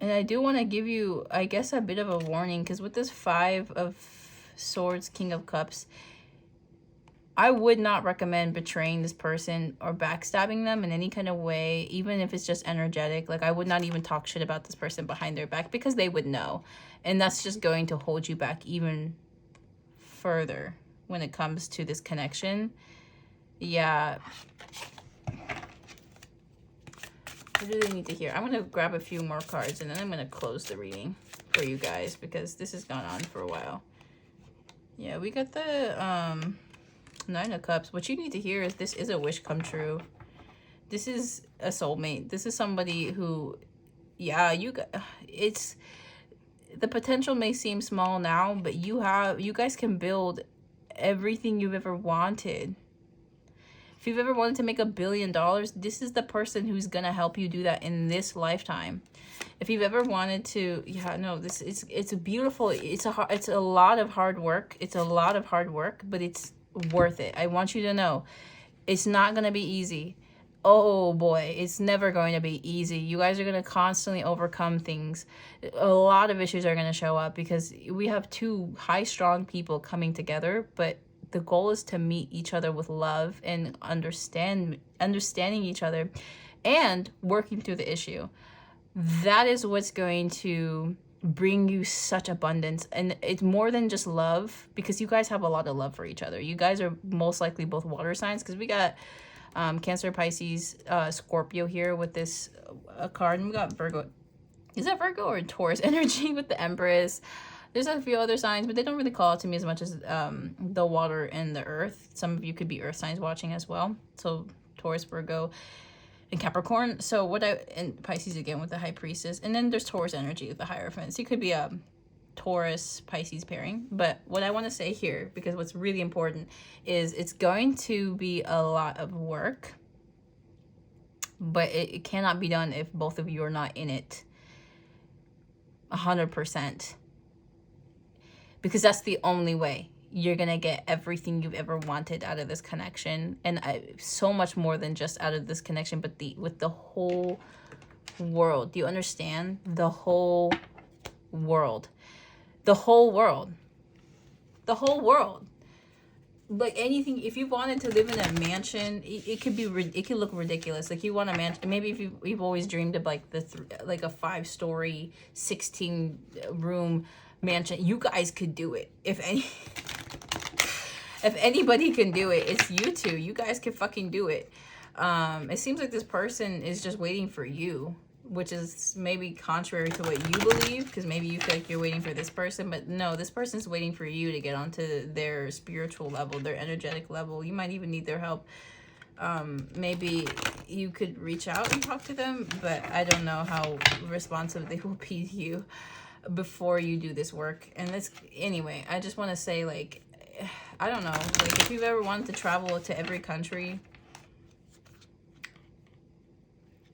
And I do want to give you, I guess, a bit of a warning, because with this 5 of Swords, King of Cups, I would not recommend betraying this person or backstabbing them in any kind of way, even if it's just energetic. Like, I would not even talk shit about this person behind their back, because they would know. And that's just going to hold you back even further when it comes to this connection. Yeah. What do they need to hear? I'm going to grab a few more cards, and then I'm going to close the reading for you guys, because this has gone on for a while. Yeah, we got the 9 of Cups. What you need to hear is this is a wish come true. This is a soulmate. This is somebody who, yeah, it's, the potential may seem small now, but you guys can build everything you've ever wanted. If you've ever wanted to make $1 billion, this is the person who's gonna help you do that in this lifetime. If you've ever wanted to, yeah, no, this is, it's a beautiful, it's a lot of hard work. It's a lot of hard work, but it's worth it. I want you to know it's not gonna be easy. Oh boy, it's never going to be easy. You guys are going to constantly overcome things. A lot of issues are going to show up, because we have 2 high strong people coming together, but the goal is to meet each other with love and understanding each other and working through the issue. That is what's going to bring you such abundance. And it's more than just love, because you guys have a lot of love for each other. You guys are most likely both water signs, because we got Cancer, Pisces, Scorpio here with this card. And we got Virgo. Is that Virgo or Taurus energy with the Empress? There's a few other signs, but they don't really call out to me as much as the water and the earth. Some of you could be earth signs watching as well. So Taurus, Virgo, and Capricorn. So and Pisces again with the High Priestess. And then there's Taurus energy with the Hierophant. So you could be a Taurus Pisces pairing. But what I want to say here, because what's really important, is it's going to be a lot of work, but it cannot be done if both of you are not in it 100%, because that's the only way you're gonna get everything you've ever wanted out of this connection, and so much more than just out of this connection, but with the whole world. Do you understand? The whole world. The whole world. The whole world. Like anything, if you wanted to live in a mansion, it could look ridiculous. Like, you want a mansion, maybe if you've always dreamed of like like a 5-story 16-room mansion, you guys could do it. If anybody can do it, it's you two. You guys can fucking do it. It seems like this person is just waiting for you, which is maybe contrary to what you believe, because maybe you feel like you're waiting for this person, but no, this person's waiting for you to get onto their spiritual level, their energetic level. You might even need their help. Maybe you could reach out and talk to them, but I don't know how responsive they will be to you before you do this work. And anyway, I just want to say, like, I don't know, like, if you've ever wanted to travel to every country,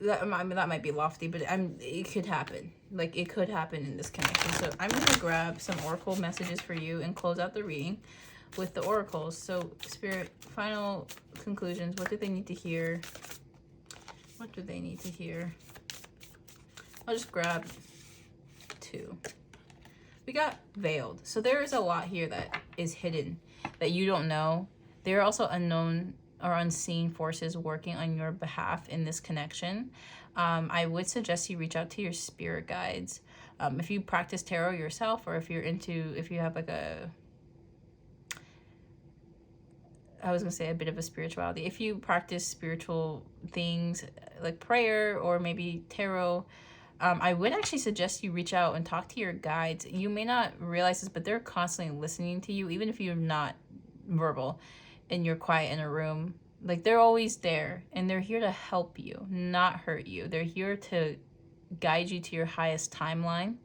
that might be lofty, but it could happen. Like, it could happen in this connection. So I'm going to grab some oracle messages for you and close out the reading with the oracles. So, Spirit, final conclusions. What do they need to hear? What do they need to hear? I'll just grab 2. We got veiled. So there is a lot here that is hidden that you don't know. There are also unknown or unseen forces working on your behalf in this connection. I would suggest you reach out to your spirit guides. If you practice tarot yourself, or if you have like I was gonna say a bit of a spirituality. If you practice spiritual things like prayer or maybe tarot, I would actually suggest you reach out and talk to your guides. You may not realize this, but they're constantly listening to you, even if you're not verbal and you're quiet in a room. Like, they're always there, and they're here to help you, not hurt you. They're here to guide you to your highest timeline.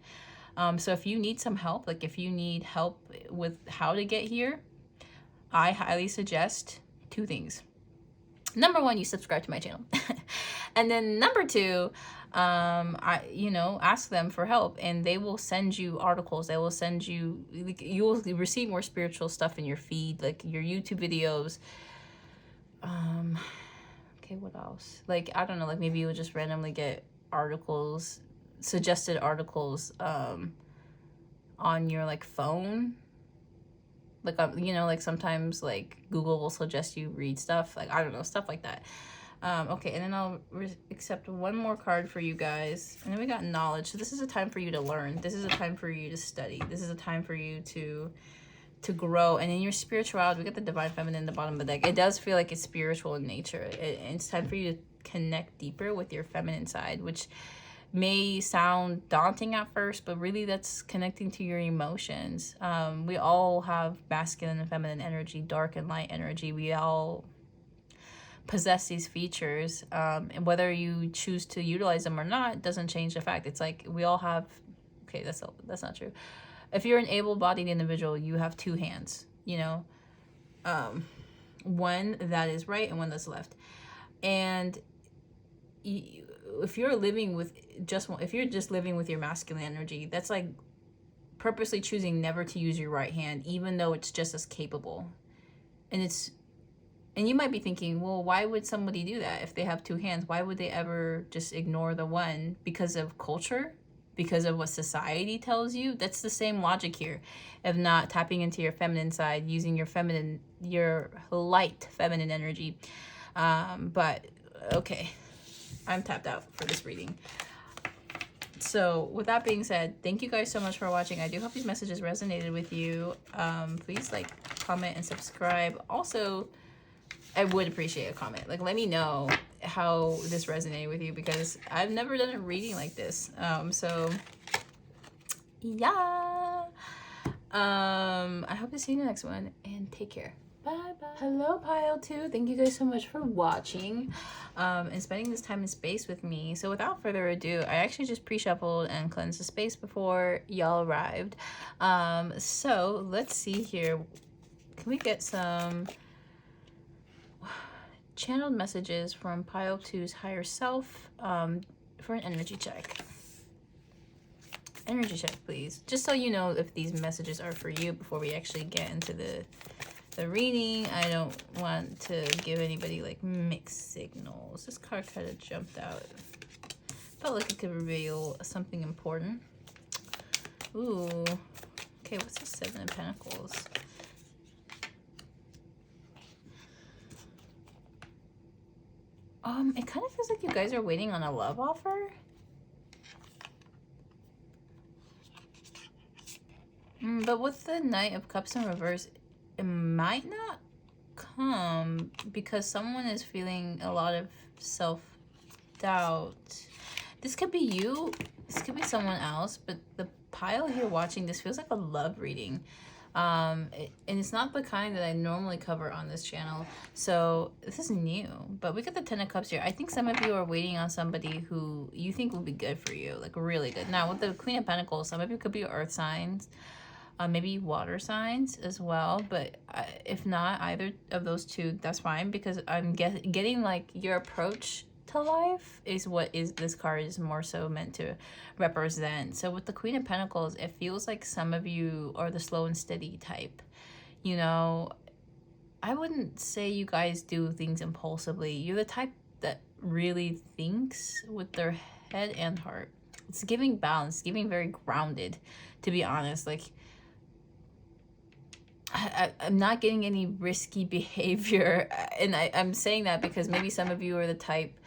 So if you need some help, like if you need help with how to get here, I highly suggest 2 things. Number 1, you subscribe to my channel. And then number 2, ask them for help, and they will send you articles. They will send you, you will receive more spiritual stuff in your feed, like your YouTube videos. Okay, what else? Like, I don't know, like maybe you'll just randomly get articles, suggested articles, on your like phone. Like, like sometimes like Google will suggest you read stuff, like, I don't know, stuff like that. Okay, and then I'll accept one more card for you guys. And then we got knowledge. So this is a time for you to learn. This is a time for you to study. This is a time for you to grow. And in your spirituality, we get the divine feminine in the bottom of the deck. It does feel like it's spiritual in nature. It's time for you to connect deeper with your feminine side, which may sound daunting at first, but really that's connecting to your emotions. We all have masculine and feminine energy, dark and light energy. We all possess these features, and whether you choose to utilize them or not doesn't change the fact. It's like we all have, okay, that's not true. If you're an able-bodied individual, you have 2 hands, one that is right and one that's left. And if you're just living with your masculine energy, that's like purposely choosing never to use your right hand, even though it's just as capable. And you might be thinking, well, why would somebody do that if they have 2 hands? Why would they ever just ignore the one? Because of culture? Because of what society tells you? That's the same logic here of not tapping into your feminine side, using your light feminine energy. But okay, I'm tapped out for this reading. So with that being said, thank you guys so much for watching. I do hope these messages resonated with you. Please like, comment, and subscribe. Also, I would appreciate a comment. Like, let me know how this resonated with you, because I've never done a reading like this. So yeah. I hope to see you in the next one, and take care. Bye bye. Hello, Pile 2. Thank you guys so much for watching and spending this time in space with me. So without further ado, I actually just pre-shuffled and cleansed the space before y'all arrived. So let's see here. Can we get some channeled messages from Pile 2's higher self for an energy check? Energy check, please. Just so you know if these messages are for you before we actually get into the reading. I don't want to give anybody like mixed signals. This card kind of jumped out. Felt like it could reveal something important. Ooh. Okay, what's the 7 of Pentacles? It kind of feels like you guys are waiting on a love offer. But with the Knight of Cups in reverse, it might not come because someone is feeling a lot of self-doubt. This could be you. This could be someone else. But the pile here watching this feels like a love reading. And it's not the kind that I normally cover on this channel, so this is new. But we got the 10 of Cups here. I think some of you are waiting on somebody who you think will be good for you, like really good. Now with the Queen of Pentacles, some of you could be earth signs, maybe water signs as well. But if not either of those 2, that's fine, because I'm getting like your approach to life is what this card is more so meant to represent. So with the Queen of Pentacles, it feels like some of you are the slow and steady type. I wouldn't say you guys do things impulsively. You're the type that really thinks with their head and heart. It's giving balance, giving very grounded, to be honest. Like, I'm not getting any risky behavior, and I'm saying that because maybe some of you are the type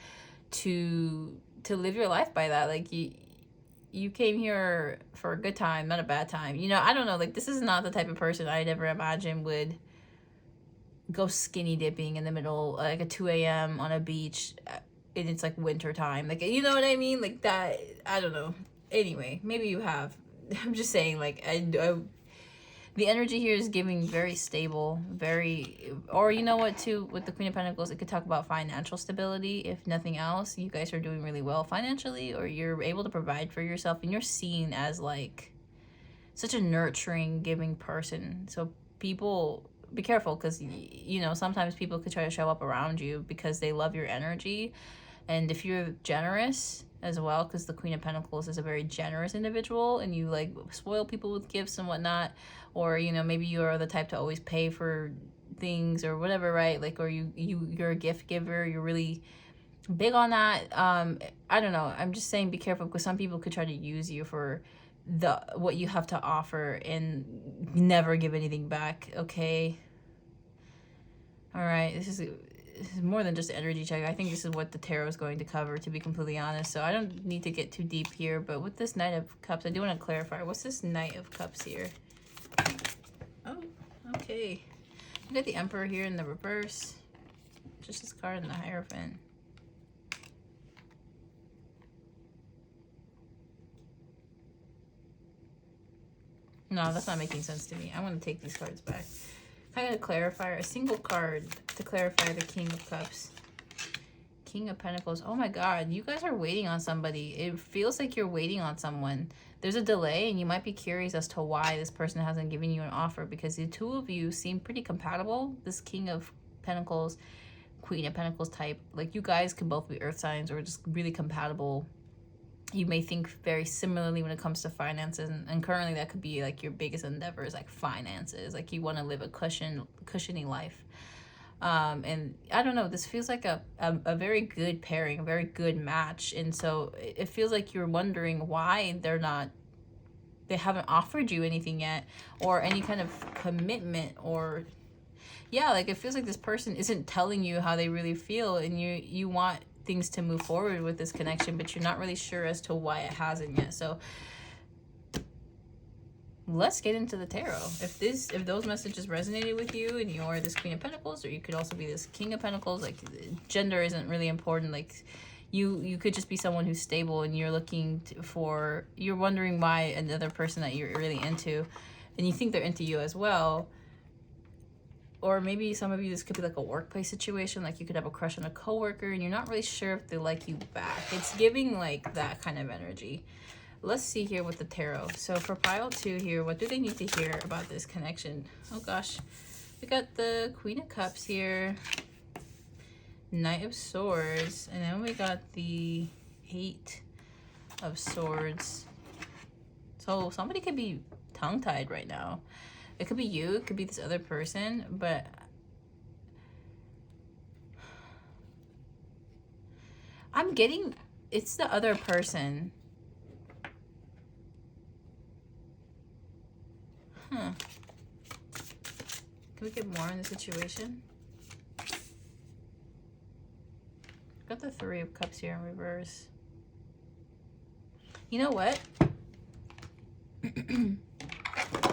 to live your life by that. Like you came here for a good time, not a bad time. You know, I don't know. Like, this is not the type of person I'd ever imagine would go skinny dipping in the middle, like at 2 a.m. on a beach, and it's like winter time. Like, you know what I mean? Like that. I don't know. Anyway, maybe you have. I'm just saying, like, the energy here is giving very stable, very, or you know what, too, with the Queen of Pentacles, it could talk about financial stability. If nothing else, you guys are doing really well financially, or you're able to provide for yourself, and you're seen as like such a nurturing, giving person. So people, be careful, because you know, sometimes people could try to show up around you because they love your energy. And if you're generous as well, because the Queen of Pentacles is a very generous individual, and you like spoil people with gifts and whatnot, or you know, maybe you're the type to always pay for things or whatever, right? Like, or you're a gift giver, you're really big on that. I don't know, I'm just saying be careful, because some people could try to use you for what you have to offer and never give anything back. Okay, all right, this is more than just an energy check. I think this is what the tarot is going to cover, to be completely honest. So I don't need to get too deep here, but with this Knight of Cups, I do want to clarify. What's this Knight of Cups here? Oh, okay. You got the Emperor here in the reverse. Just this card in the Hierophant. No, that's not making sense to me. I want to take these cards back. I'm going to clarify a single card to clarify the King of Cups. King of Pentacles. Oh my God, you guys are waiting on somebody. It feels like you're waiting on someone. There's a delay, and you might be curious as to why this person hasn't given you an offer, because the two of you seem pretty compatible. This King of Pentacles, Queen of Pentacles type. Like, you guys could both be earth signs or just really compatible. You may think very similarly when it comes to finances, and currently that could be like your biggest endeavor is like finances. Like, you want to live a cushiony life. And I don't know, this feels like a very good pairing, a very good match. And so it feels like you're wondering why they haven't offered you anything yet, or any kind of commitment, or yeah, like it feels like this person isn't telling you how they really feel, and you want things to move forward with this connection, but you're not really sure as to why it hasn't yet. So let's get into the tarot. If those messages resonated with you, and you are this Queen of Pentacles, or you could also be this King of Pentacles, like, gender isn't really important. Like, you could just be someone who's stable, and you're looking you're wondering why another person that you're really into, and you think they're into you as well. Or maybe some of you, this could be like a workplace situation. Like, you could have a crush on a coworker, and you're not really sure if they like you back. It's giving like that kind of energy. Let's see here with the tarot. So for pile 2 here, what do they need to hear about this connection? Oh gosh, we got the Queen of Cups here, Knight of Swords, and then we got the 8 of Swords. So somebody could be tongue-tied right now. It could be you, it could be this other person, but I'm getting it's the other person. Can we get more in the situation? Got the 3 of Cups here in reverse. You know what?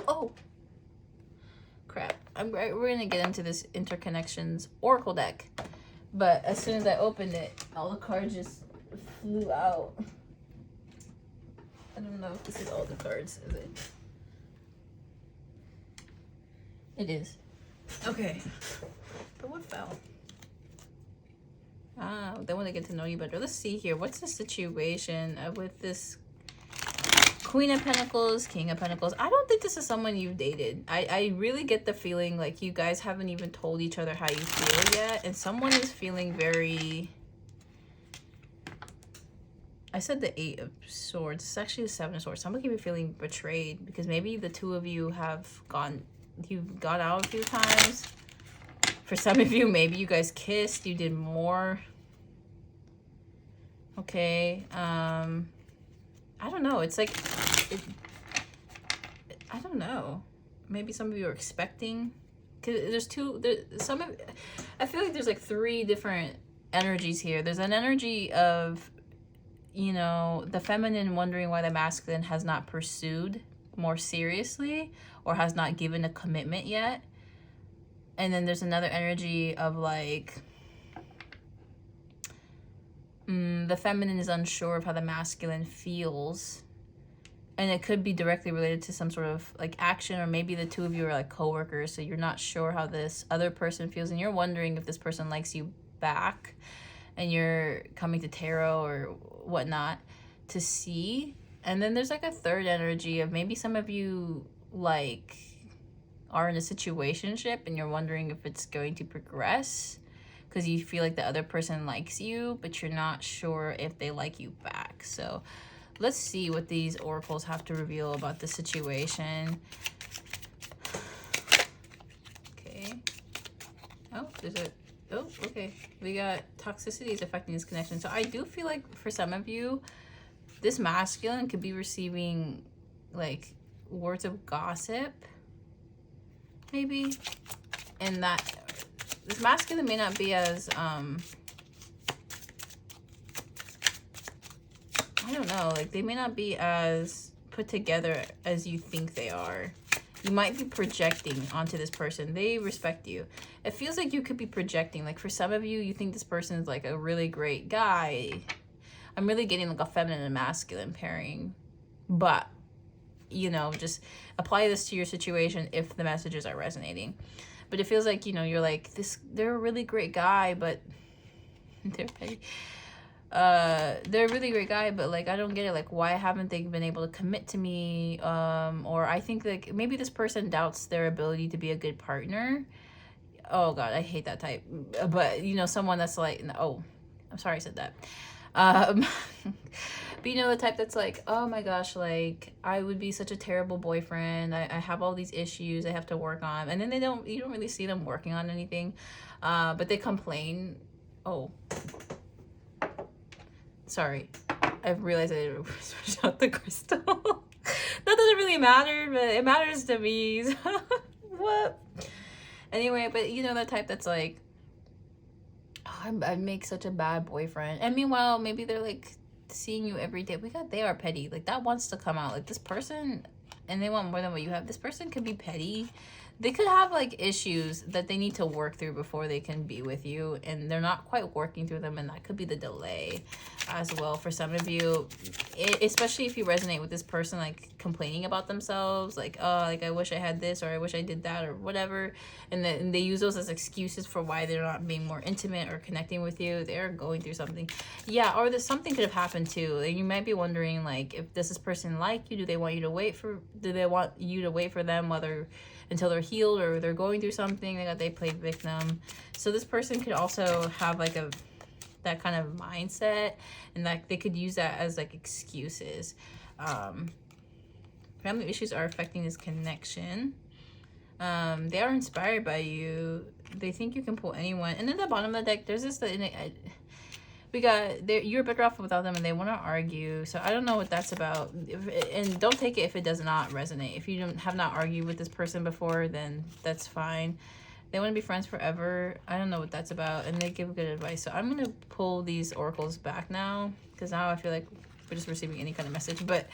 Oh, crap. We're going to get into this interconnections oracle deck. But as soon as I opened it, all the cards just flew out. I don't know if this is all the cards, is it? It is. Okay. But what fell? Ah, they want to get to know you better. Let's see here. What's the situation with this Queen of Pentacles, King of Pentacles? I don't think this is someone you've dated. I really get the feeling like you guys haven't even told each other how you feel yet. And someone is feeling very... I said the 8 of Swords. It's actually the 7 of Swords. Somebody could be feeling betrayed, because maybe the two of you have you've gone out a few times. For some of you, maybe you guys kissed, you did more. Okay, I don't know. It's like, I don't know. maybe some of you are expecting, because I feel like there's like 3 different energies here. There's an energy of, you know, the feminine wondering why the masculine has not pursued more seriously or has not given a commitment yet. And then there's another energy of like, the feminine is unsure of how the masculine feels. And it could be directly related to some sort of like action, or maybe the 2 of you are like coworkers, so you're not sure how this other person feels, and you're wondering if this person likes you back, and you're coming to tarot or whatnot to see. And then there's like a 3rd energy of maybe some of you like are in a situationship and you're wondering if it's going to progress, because you feel like the other person likes you, but you're not sure if they like you back. So let's see what these oracles have to reveal about the situation. Okay. Oh, okay. We got toxicity is affecting this connection. So I do feel like for some of you, this masculine could be receiving like words of gossip, maybe. And that this masculine may not be as, I don't know, like they may not be as put together as you think they are. You might be projecting onto this person. They respect you. It feels like you could be projecting. Like for some of you, you think this person is like a really great guy. I'm really getting like a feminine and masculine pairing. But, you know, just apply this to your situation if the messages are resonating. But it feels like, you know, you're like, they're a really great guy, but they're petty. They're a really great guy, but like I don't get it. Like, why haven't they been able to commit to me? Or I think like maybe this person doubts their ability to be a good partner. Oh god, I hate that type. But you know, someone that's like, oh, I'm sorry I said that. But you know, the type that's like, oh my gosh, like I would be such a terrible boyfriend. I have all these issues I have to work on, and then you don't really see them working on anything. But they complain. Oh. Sorry, I've realized I didn't switch out the crystal. That doesn't really matter, but it matters to me. What? Anyway, but you know that type that's like, oh, I'd make such a bad boyfriend. And meanwhile, maybe they're like seeing you every day. They are petty. Like that wants to come out. Like this person, and they want more than what you have. This person could be petty. They could have like issues that they need to work through before they can be with you, and they're not quite working through them, and that could be the delay as well for some of you. Especially if you resonate with this person like complaining about themselves, like, oh, like I wish I had this, or I wish I did that, or whatever, and they use those as excuses for why they're not being more intimate or connecting with you. They're going through something. Yeah, or there's something could have happened too. And you might be wondering, like, if does this person like you? Do they want you to wait for them until they're healed, or they're going through something? They played victim. So this person could also have like that kind of mindset, and that they could use that as like excuses. Family issues are affecting this connection. They are inspired by you. They think you can pull anyone. And then the bottom of the deck, there's this, you're better off without them, and they want to argue. So I don't know what that's about. And don't take it if it does not resonate. If you have not argued with this person before, then that's fine. They want to be friends forever. I don't know what that's about, and they give good advice. So I'm going to pull these oracles back now, because now I feel like we're just receiving any kind of message. But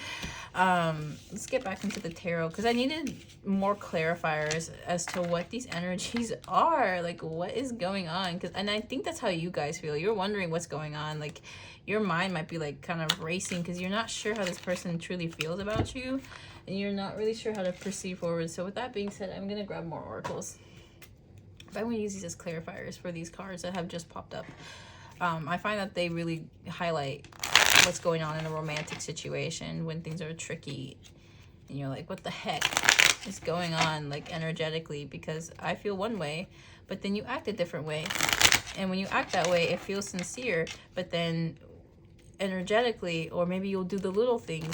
let's get back into the tarot, because I needed more clarifiers as to what these energies are. Like, what is going on? And I think that's how you guys feel. You're wondering what's going on. Like, your mind might be like kind of racing, because you're not sure how this person truly feels about you, and you're not really sure how to proceed forward. So with that being said, I'm going to grab more oracles. I'm going to use these as clarifiers for these cards that have just popped up. I find that they really highlight what's going on in a romantic situation when things are tricky and you're like, what the heck is going on, like energetically? Because I feel one way, but then you act a different way, and when you act that way, it feels sincere, but then energetically, or maybe you'll do the little things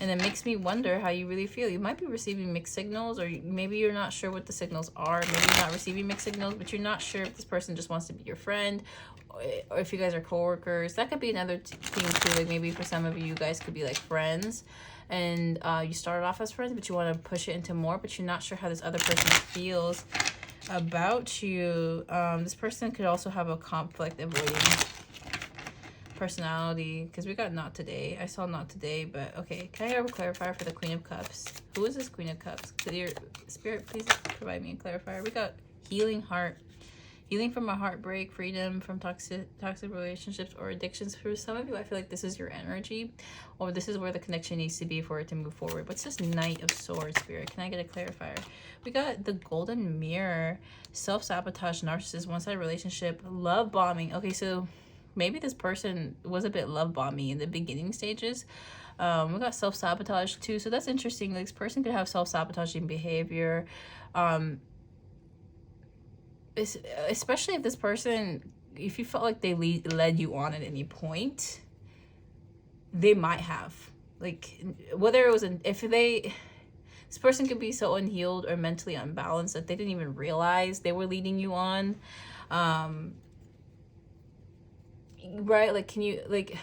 And it makes me wonder how you really feel. You might be receiving mixed signals, or maybe you're not sure what the signals are. Maybe you're not receiving mixed signals, but you're not sure if this person just wants to be your friend, or if you guys are coworkers. That could be another thing too. Like maybe for some of you, you guys could be like friends, and you started off as friends, but you want to push it into more, but you're not sure how this other person feels about you. This person could also have a conflict avoiding personality, because we got not today. I saw not today, but okay. Can I have a clarifier for the Queen of Cups? Who is this Queen of Cups? Could your spirit please provide me a clarifier? We got healing heart. Healing from a heartbreak, freedom from toxic relationships or addictions. For some of you, I feel like this is your energy, or this is where the connection needs to be for it to move forward. What's this Knight of Swords, Spirit? Can I get a clarifier? We got the Golden Mirror, self-sabotage, narcissist, one-sided relationship, love bombing. Okay, so maybe this person was a bit love bombing in the beginning stages. We got self-sabotage too, so that's interesting. Like, this person could have self-sabotaging behavior. Especially if this person, if you felt like they led you on at any point, they might have, like, whether it was this person could be so unhealed or mentally unbalanced that they didn't even realize they were leading you on. Right? Like, can you, like,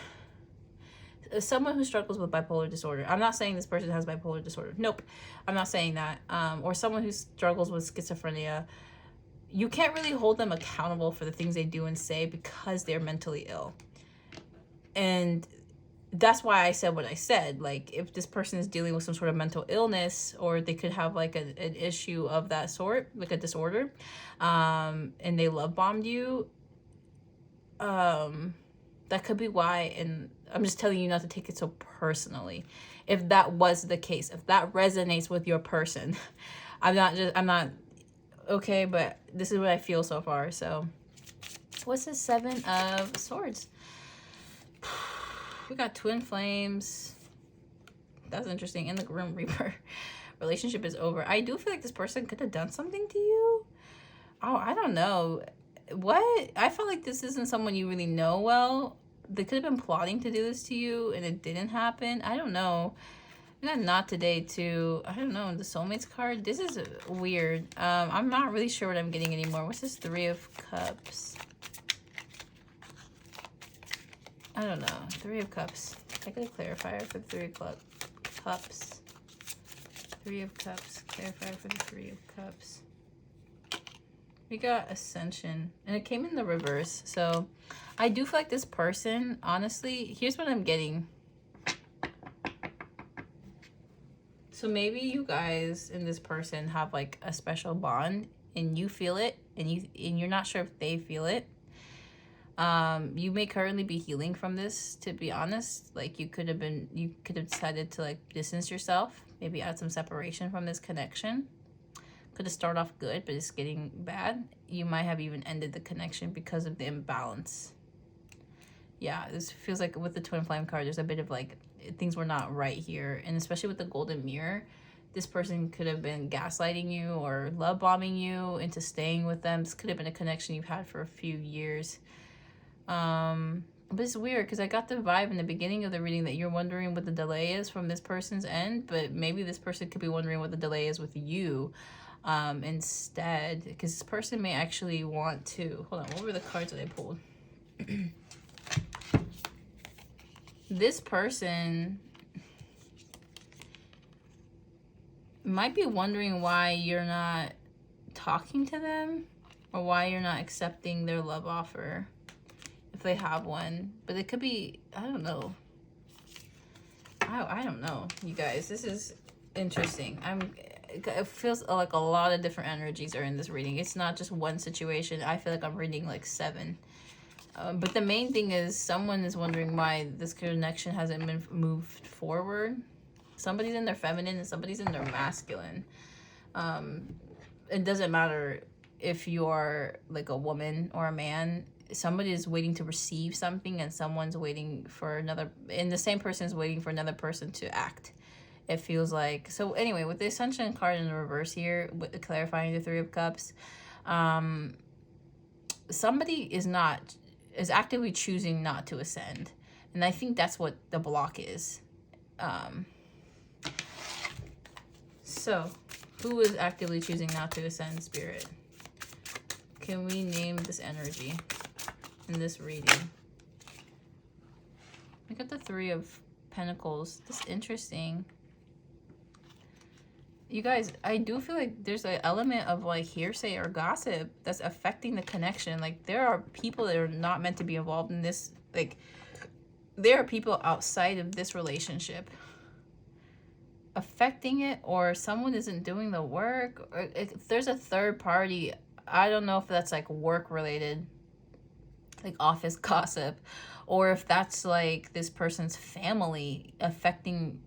someone who struggles with bipolar disorder, I'm not saying this person has bipolar disorder, nope, I'm not saying that, or someone who struggles with schizophrenia, you can't really hold them accountable for the things they do and say because they're mentally ill. And that's why I said what I said. Like, if this person is dealing with some sort of mental illness, or they could have like an issue of that sort, like a disorder, and they love bombed you, that could be why. And I'm just telling you not to take it so personally. If that was the case, if that resonates with your person, I'm not okay, but this is what I feel so far. So what's the Seven of Swords? We got twin flames. That's interesting. And the Grim Reaper. Relationship is over. I do feel like this person could have done something to you. Oh, I don't know. What? I felt like this isn't someone you really know well. They could have been plotting to do this to you and it didn't happen. I don't know. Not today too. I don't know. The Soulmates card. This is weird. I'm not really sure what I'm getting anymore. What's this Three of Cups? I don't know. Three of Cups. I got a clarifier for the Three of Cups. Three of Cups. Clarifier for the Three of Cups. We got Ascension. And it came in the reverse. So I do feel like this person, honestly, here's what I'm getting. So maybe you guys and this person have like a special bond, and you feel it, and you're not sure if they feel it. You may currently be healing from this, to be honest. Like, you could have decided to like distance yourself, maybe add some separation from this connection. Could have started off good, but it's getting bad. You might have even ended the connection because of the imbalance. Yeah, this feels like with the Twin Flame card, there's a bit of like, things were not right here. And especially with the Golden Mirror, this person could have been gaslighting you or love bombing you into staying with them. This could have been a connection you've had for a few years. But it's weird because I got the vibe in the beginning of the reading that you're wondering what the delay is from this person's end, but maybe this person could be wondering what the delay is with you instead, because this person may actually want to, hold on, what were the cards that I pulled? This person might be wondering why you're not talking to them, or why you're not accepting their love offer if they have one. But it could be, I don't know. I don't know, you guys. This is interesting. It feels like a lot of different energies are in this reading. It's not just one situation. I feel like I'm reading like 7. But the main thing is someone is wondering why this connection hasn't been moved forward. Somebody's in their feminine and somebody's in their masculine. It doesn't matter if you're like a woman or a man. Somebody is waiting to receive something, and someone's waiting for another, and the same person is waiting for another person to act. It feels like. So anyway, with the Ascension card in the reverse here, with the clarifying the Three of Cups, somebody is actively choosing not to ascend, and I think that's what the block is. So, who is actively choosing not to ascend, Spirit? Can we name this energy in this reading? We got the Three of Pentacles. This is interesting. You guys, I do feel like there's an element of like hearsay or gossip that's affecting the connection. Like there are people that are not meant to be involved in this. Like there are people outside of this relationship affecting it, or someone isn't doing the work, or if there's a third party. I don't know if that's like work related, like office gossip, or if that's like this person's family affecting,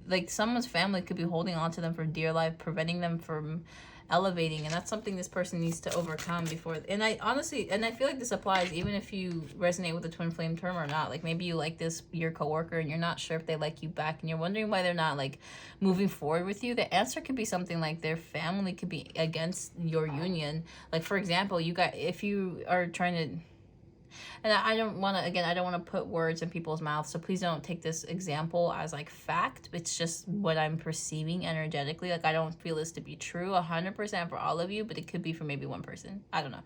like someone's family could be holding on to them for dear life, preventing them from elevating, and that's something this person needs to overcome before. And I honestly, and I feel like this applies even if you resonate with the twin flame term or not. Like maybe you like this your coworker and you're not sure if they like you back, and you're wondering why they're not like moving forward with you. The answer could be something like their family could be against your union. Like for example, you got, if you are trying to, and I don't want to, again, I don't want to put words in people's mouths, so please don't take this example as like fact. It's just what I'm perceiving energetically. Like I don't feel this to be true 100% for all of you, but it could be for maybe one person. I don't know.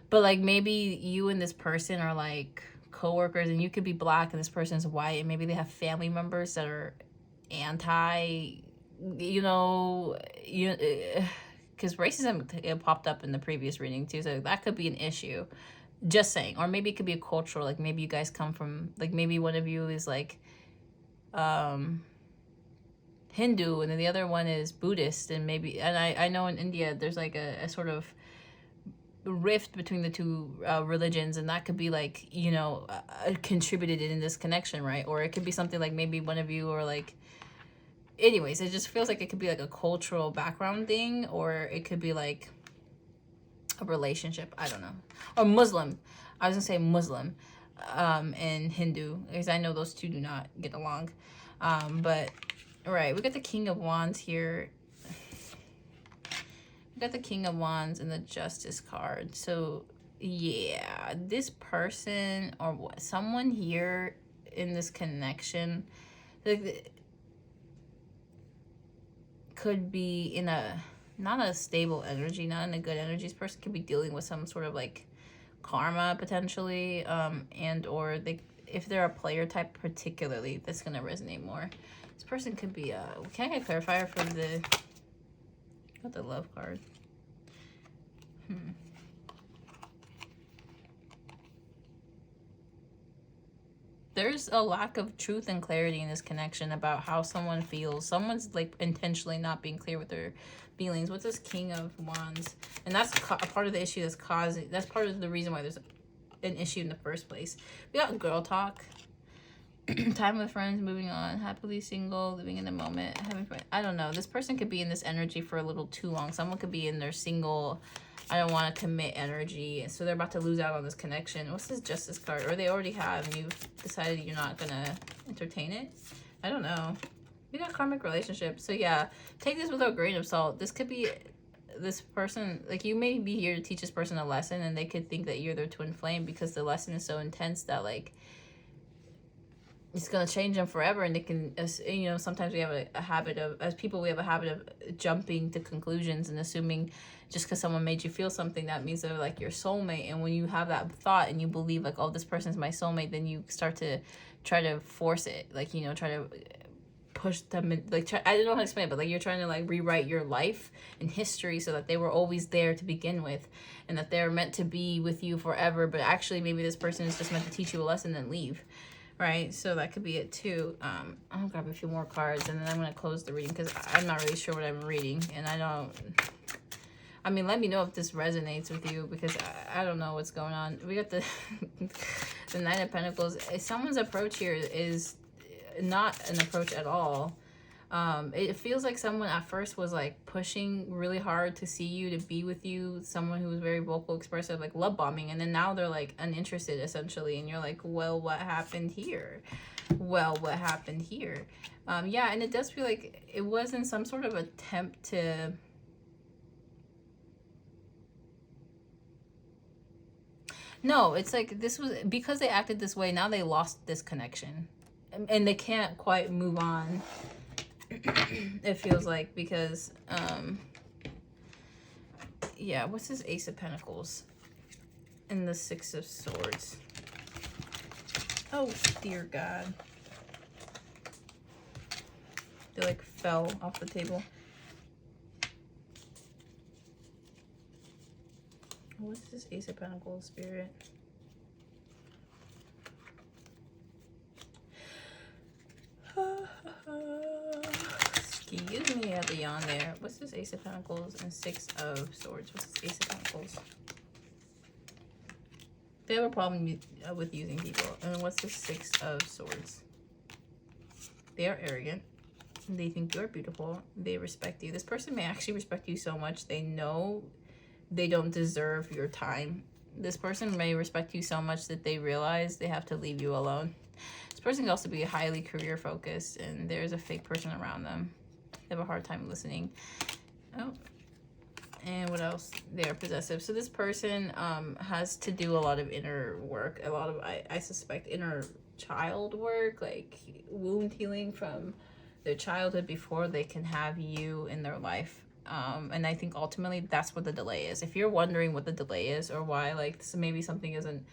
But like maybe you and this person are like co-workers, and you could be black and this person's white, and maybe they have family members that are anti, because racism, it popped up in the previous reading too, so that could be an issue. Just saying. Or maybe it could be a cultural, like maybe you guys come from, like maybe one of you is like Hindu and then the other one is Buddhist, and maybe, and I know in India there's like a sort of rift between the two religions, and that could be like, contributed in this connection, right? Or it could be something like maybe one of you, or like, anyways, it just feels like it could be like a cultural background thing, or it could be like a relationship, I don't know. Or Muslim, I was gonna say Muslim and Hindu, because I know those two do not get along. But right, we got the King of Wands here. We got the King of Wands and the Justice card. So yeah, this person or someone here in this connection, like, could be in a, not a stable energy, not in a good energy. This person could be dealing with some sort of like karma potentially, and or they, if they're a player type particularly, that's gonna resonate more. This person could be can I get a clarifier for the love card? There's a lack of truth and clarity in this connection about how someone feels. Someone's like intentionally not being clear with their feelings. What's this King of Wands? And that's a part of the issue that's causing, that's part of the reason why there's an issue in the first place. We got girl talk. Time with friends, moving on, happily single, living in the moment, having fun. I don't know. This person could be in this energy for a little too long. Someone could be in their single, I don't want to commit energy, so they're about to lose out on this connection. What's this Justice card? Or they already have, and you've decided you're not gonna entertain it. I don't know. We got karmic relationship. So yeah, take this with a grain of salt. This could be this person, like you may be here to teach this person a lesson, and they could think that you're their twin flame because the lesson is so intense that like it's gonna change them forever. And they can, sometimes we have a habit of, as people, we have a habit of jumping to conclusions and assuming just because someone made you feel something, that means they're like your soulmate. And when you have that thought and you believe like, oh, this person's my soulmate, then you start to try to force it, like, try to push them in, like, I don't know how to explain it, but like you're trying to like rewrite your life and history so that they were always there to begin with, and that they're meant to be with you forever. But actually maybe this person is just meant to teach you a lesson and leave. Right, so that could be it too. I'm gonna grab a few more cards and then I'm gonna close the reading because I'm not really sure what I'm reading, and I mean, let me know if this resonates with you, because I don't know what's going on. We got the the Nine of Pentacles. Someone's approach here is not an approach at all. It feels like someone at first was like pushing really hard to see you, to be with you, someone who was very vocal, expressive, like love bombing, and then now they're like uninterested essentially, and you're like, well, what happened here? Well, what happened here? Yeah, and it does feel like it wasn't some sort of attempt to, no, it's like this was because they acted this way, now they lost this connection and they can't quite move on. It feels like, because yeah, what's this Ace of Pentacles and the Six of Swords? Oh dear God, they like fell off the table. What's this Ace of Pentacles, Spirit? Excuse me at the yawn there. What's this Ace of Pentacles and Six of Swords? What's this Ace of Pentacles? They have a problem with using people. And what's the Six of Swords? They are arrogant. They think you're beautiful. They respect you. This person may actually respect you so much they know they don't deserve your time. This person may respect you so much that they realize they have to leave you alone. This person can also be highly career focused, and there's a fake person around them. They have a hard time listening. Oh, and what else? They are possessive. So this person has to do a lot of inner work, a lot of, I suspect, inner child work, like wound healing from their childhood before they can have you in their life. And I think ultimately that's what the delay is. If you're wondering what the delay is, or why like maybe something isn't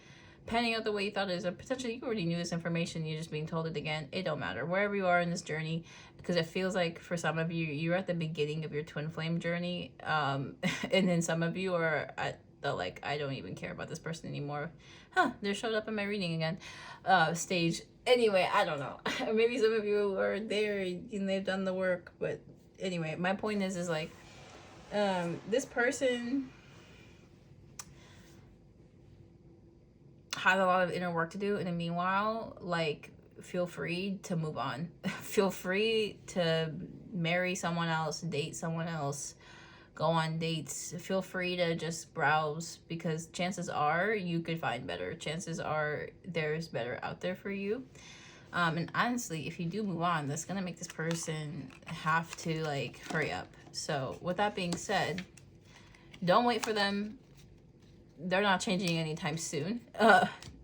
panning out the way you thought it is, or potentially you already knew this information, you're just being told it again, it don't matter. Wherever you are in this journey, because it feels like for some of you, you're at the beginning of your twin flame journey, and then some of you are at the like, I don't even care about this person anymore. They showed up in my reading again stage. Anyway, I don't know. Maybe some of you are there and they've done the work, but anyway, my point is like, this person has a lot of inner work to do, and in the meanwhile, like, feel free to move on. Feel free to marry someone else, date someone else, go on dates. Feel free to just browse, because chances are you could find better. Chances are there's better out there for you. And honestly, if you do move on, that's gonna make this person have to like hurry up. So with that being said, don't wait for them. They're not changing anytime soon.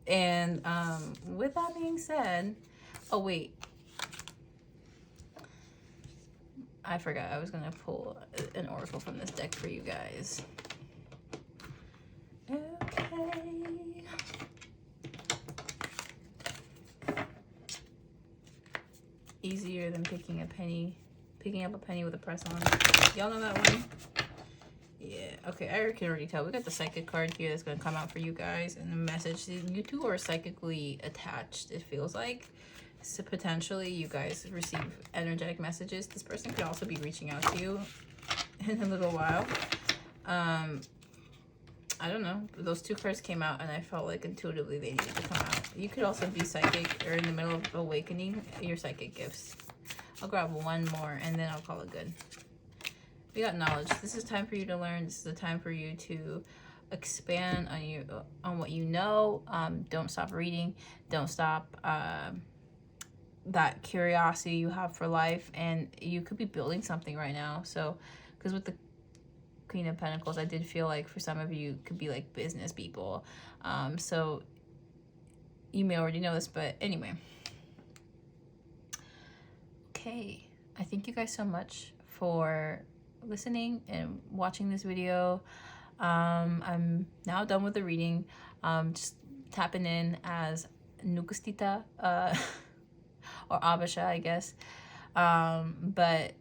And with that being said, oh wait, I forgot I was gonna pull an oracle from this deck for you guys. Okay. Easier than picking up a penny with a press on. Y'all know that one? Yeah, okay, I can already tell. We got the psychic card here that's going to come out for you guys, and the message. You two are psychically attached, it feels like. So potentially you guys receive energetic messages. This person could also be reaching out to you in a little while. I don't know. Those two cards came out, and I felt like intuitively they needed to come out. You could also be psychic or in the middle of awakening your psychic gifts. I'll grab one more, and then I'll call it good. We got knowledge. This is time for you to learn. This is the time for you to expand on what you know. Don't stop reading. Don't stop that curiosity you have for life, and you could be building something right now. So, because with the Queen of Pentacles, I did feel like for some of you could be like business people. So you may already know this, but anyway. Okay, I thank you guys so much for listening and watching this video. I'm now done with the reading. Just tapping in as NEGUSTITA or Abasha, I guess. But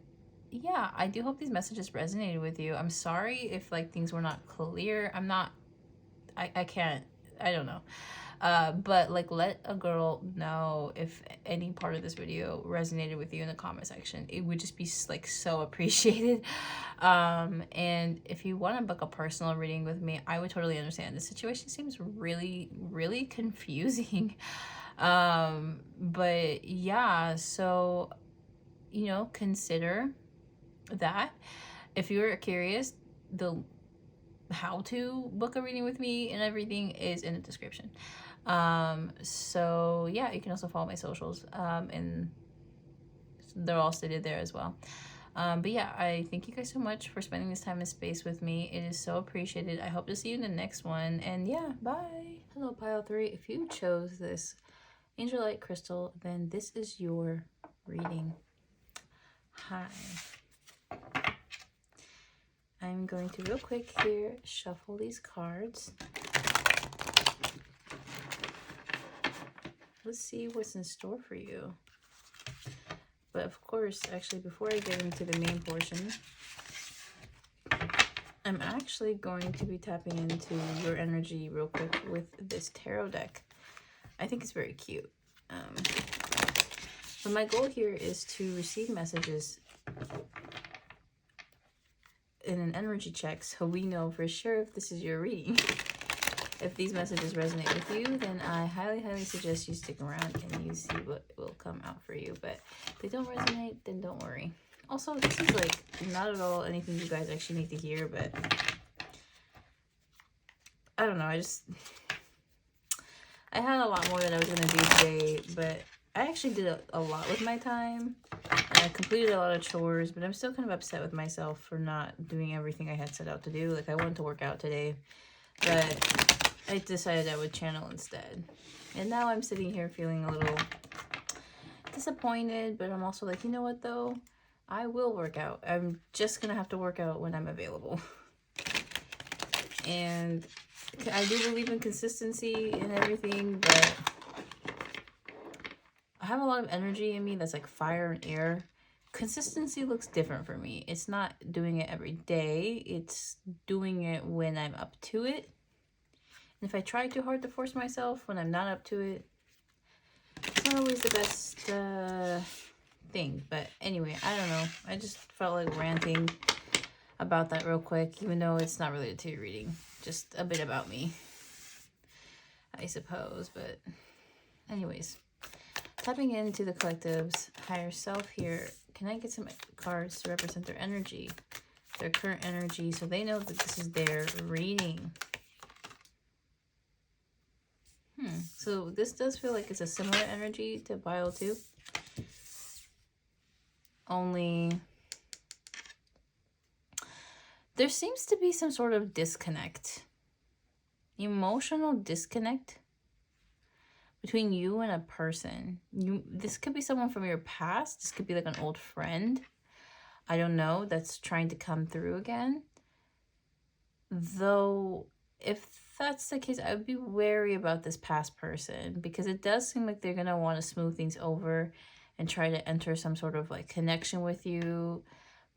yeah, I do hope these messages resonated with you. I'm sorry if like things were not clear. I can't, I don't know. But like, let a girl know if any part of this video resonated with you in the comment section. It would just be like so appreciated. And if you want to book a personal reading with me, I would totally understand. The situation seems really, really confusing. But yeah, so, you know, consider that. If you're curious, the how to book a reading with me and everything is in the description. So yeah, you can also follow my socials, and they're all stated there as well. But yeah, I thank you guys so much for spending this time and space with me. It is so appreciated. I hope to see you in the next one, and yeah, bye. Hello, pile 3. If you chose this Angelite crystal, then this is your reading. Hi. I'm going to real quick here shuffle these cards. Let's see what's in store for you. But of course, actually, before I get into the main portion, I'm actually going to be tapping into your energy real quick with this tarot deck. I think it's very cute. But my goal here is to receive messages in an energy check so we know for sure if this is your reading. If these messages resonate with you, then I highly, highly suggest you stick around and you see what will come out for you. But if they don't resonate, then don't worry. Also, this is like not at all anything you guys actually need to hear, but I don't know. I had a lot more that I was going to do today, but I actually did a lot with my time. And I completed a lot of chores, but I'm still kind of upset with myself for not doing everything I had set out to do. Like, I wanted to work out today, but I decided I would channel instead. And now I'm sitting here feeling a little disappointed, but I'm also like, you know what though? I will work out. I'm just going to have to work out when I'm available. And I do believe in consistency and everything, but I have a lot of energy in me that's like fire and air. Consistency looks different for me. It's not doing it every day. It's doing it when I'm up to it. And if I try too hard to force myself when I'm not up to it, it's not always the best thing. But anyway, I don't know. I just felt like ranting about that real quick, even though it's not related to your reading. Just a bit about me, I suppose. But anyways, tapping into the collective's higher self here, can I get some cards to represent their energy, their current energy, so they know that this is their reading? So this does feel like it's a similar energy to Pile 2. Only there seems to be some sort of disconnect. Emotional disconnect between you and a person. This could be someone from your past. This could be like an old friend. I don't know. That's trying to come through again. Though, if that's the case, I would be wary about this past person, because it does seem like they're going to want to smooth things over and try to enter some sort of like connection with you.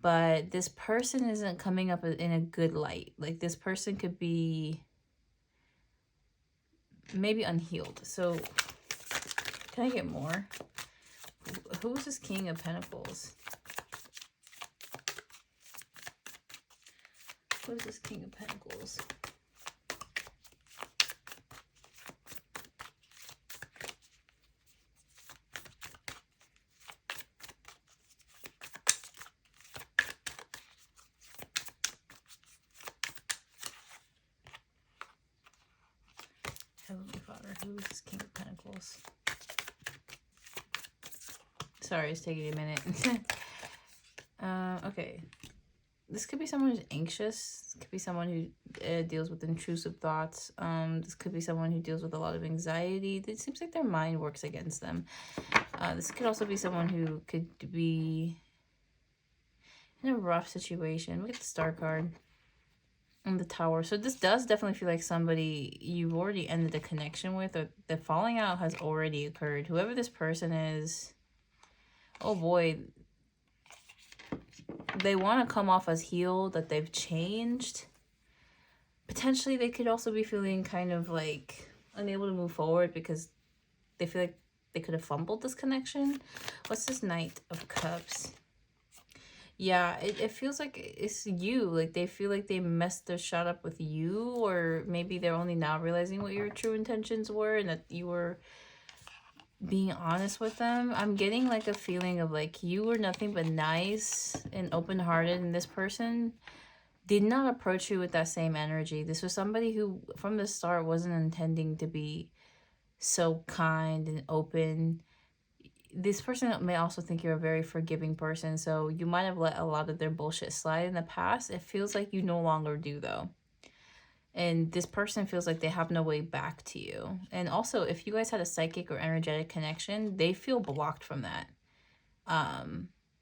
But this person isn't coming up in a good light. Like, this person could be maybe unhealed. So can I get more? Who is this King of Pentacles? Who is this King of Pentacles? Heavenly Father, who is this King of Pentacles? Sorry, it's taking a minute. Okay. This could be someone who's anxious. This could be someone who deals with intrusive thoughts. This could be someone who deals with a lot of anxiety. It seems like their mind works against them. This could also be someone who could be in a rough situation. Look at the Star card and the Tower. So this does definitely feel like somebody you've already ended a connection with, or the falling out has already occurred. Whoever this person is, oh boy, they want to come off as healed, that they've changed. Potentially they could also be feeling kind of like unable to move forward because they feel like they could have fumbled this connection. What's this Knight of Cups? Yeah, it feels like it's you. Like, they feel like they messed their shot up with you, or maybe they're only now realizing what your true intentions were and that you were being honest with them. I'm getting like a feeling of like you were nothing but nice and open-hearted, and this person did not approach you with that same energy. This was somebody who from the start wasn't intending to be so kind and open. This person may also think you're a very forgiving person, so you might have let a lot of their bullshit slide in the past. It feels like you no longer do, though. And this person feels like they have no way back to you. And also, if you guys had a psychic or energetic connection, they feel blocked from that.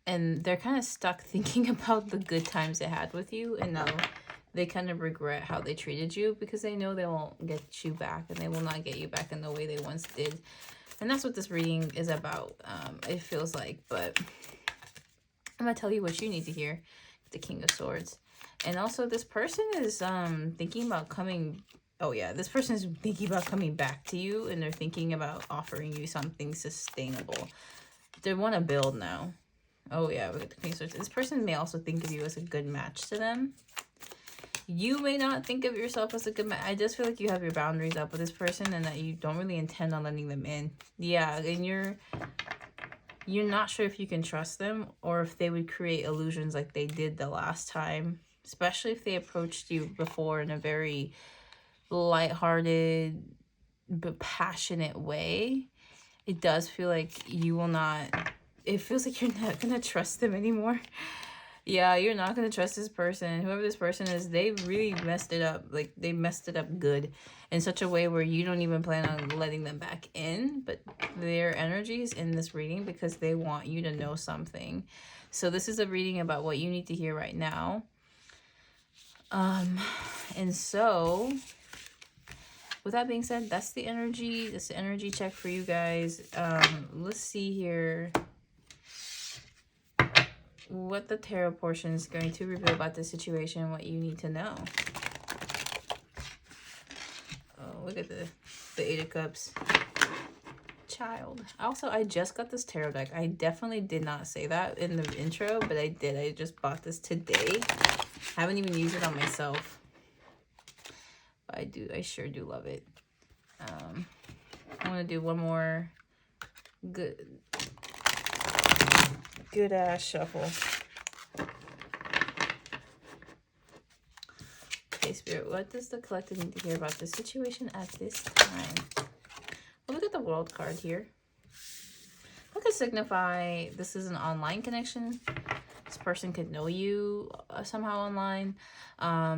and they're kind of stuck thinking about the good times they had with you, and now they kind of regret how they treated you because they know they won't get you back, and they will not get you back in the way they once did. And that's what this reading is about, it feels like. But I'm gonna tell you what you need to hear. The King of Swords. And also this person is thinking about coming, oh yeah, this person is thinking about coming back to you, and they're thinking about offering you something sustainable. They want to build now. Oh yeah, we got the King of Swords. This person may also think of you as a good match to them. You may not think of yourself as a good match. I just feel like you have your boundaries up with this person, and that you don't really intend on letting them in. Yeah, and you're not sure if you can trust them, or if they would create illusions like they did the last time, especially if they approached you before in a very lighthearted but passionate way. It does feel like you will not, it feels like you're not gonna trust them anymore. Yeah, you're not gonna trust this person. Whoever this person is, they really messed it up. Like, they messed it up good in such a way where you don't even plan on letting them back in. But their energy is in this reading because they want you to know something. So this is a reading about what you need to hear right now. And so, with that being said, that's the energy. That's the energy check for you guys. Let's see here what the tarot portion is going to reveal about the situation, what you need to know. Oh, look at the Eight of Cups. Child. Also, I just got this tarot deck. I definitely did not say that in the intro, but I did. I just bought this today. I haven't even used it on myself. But I sure do love it. I'm going to do one more good ass shuffle. Okay, Spirit, what does the collective need to hear about this situation at this time? Well, look at the World card here. That could signify this is an online connection. This person could know you somehow online.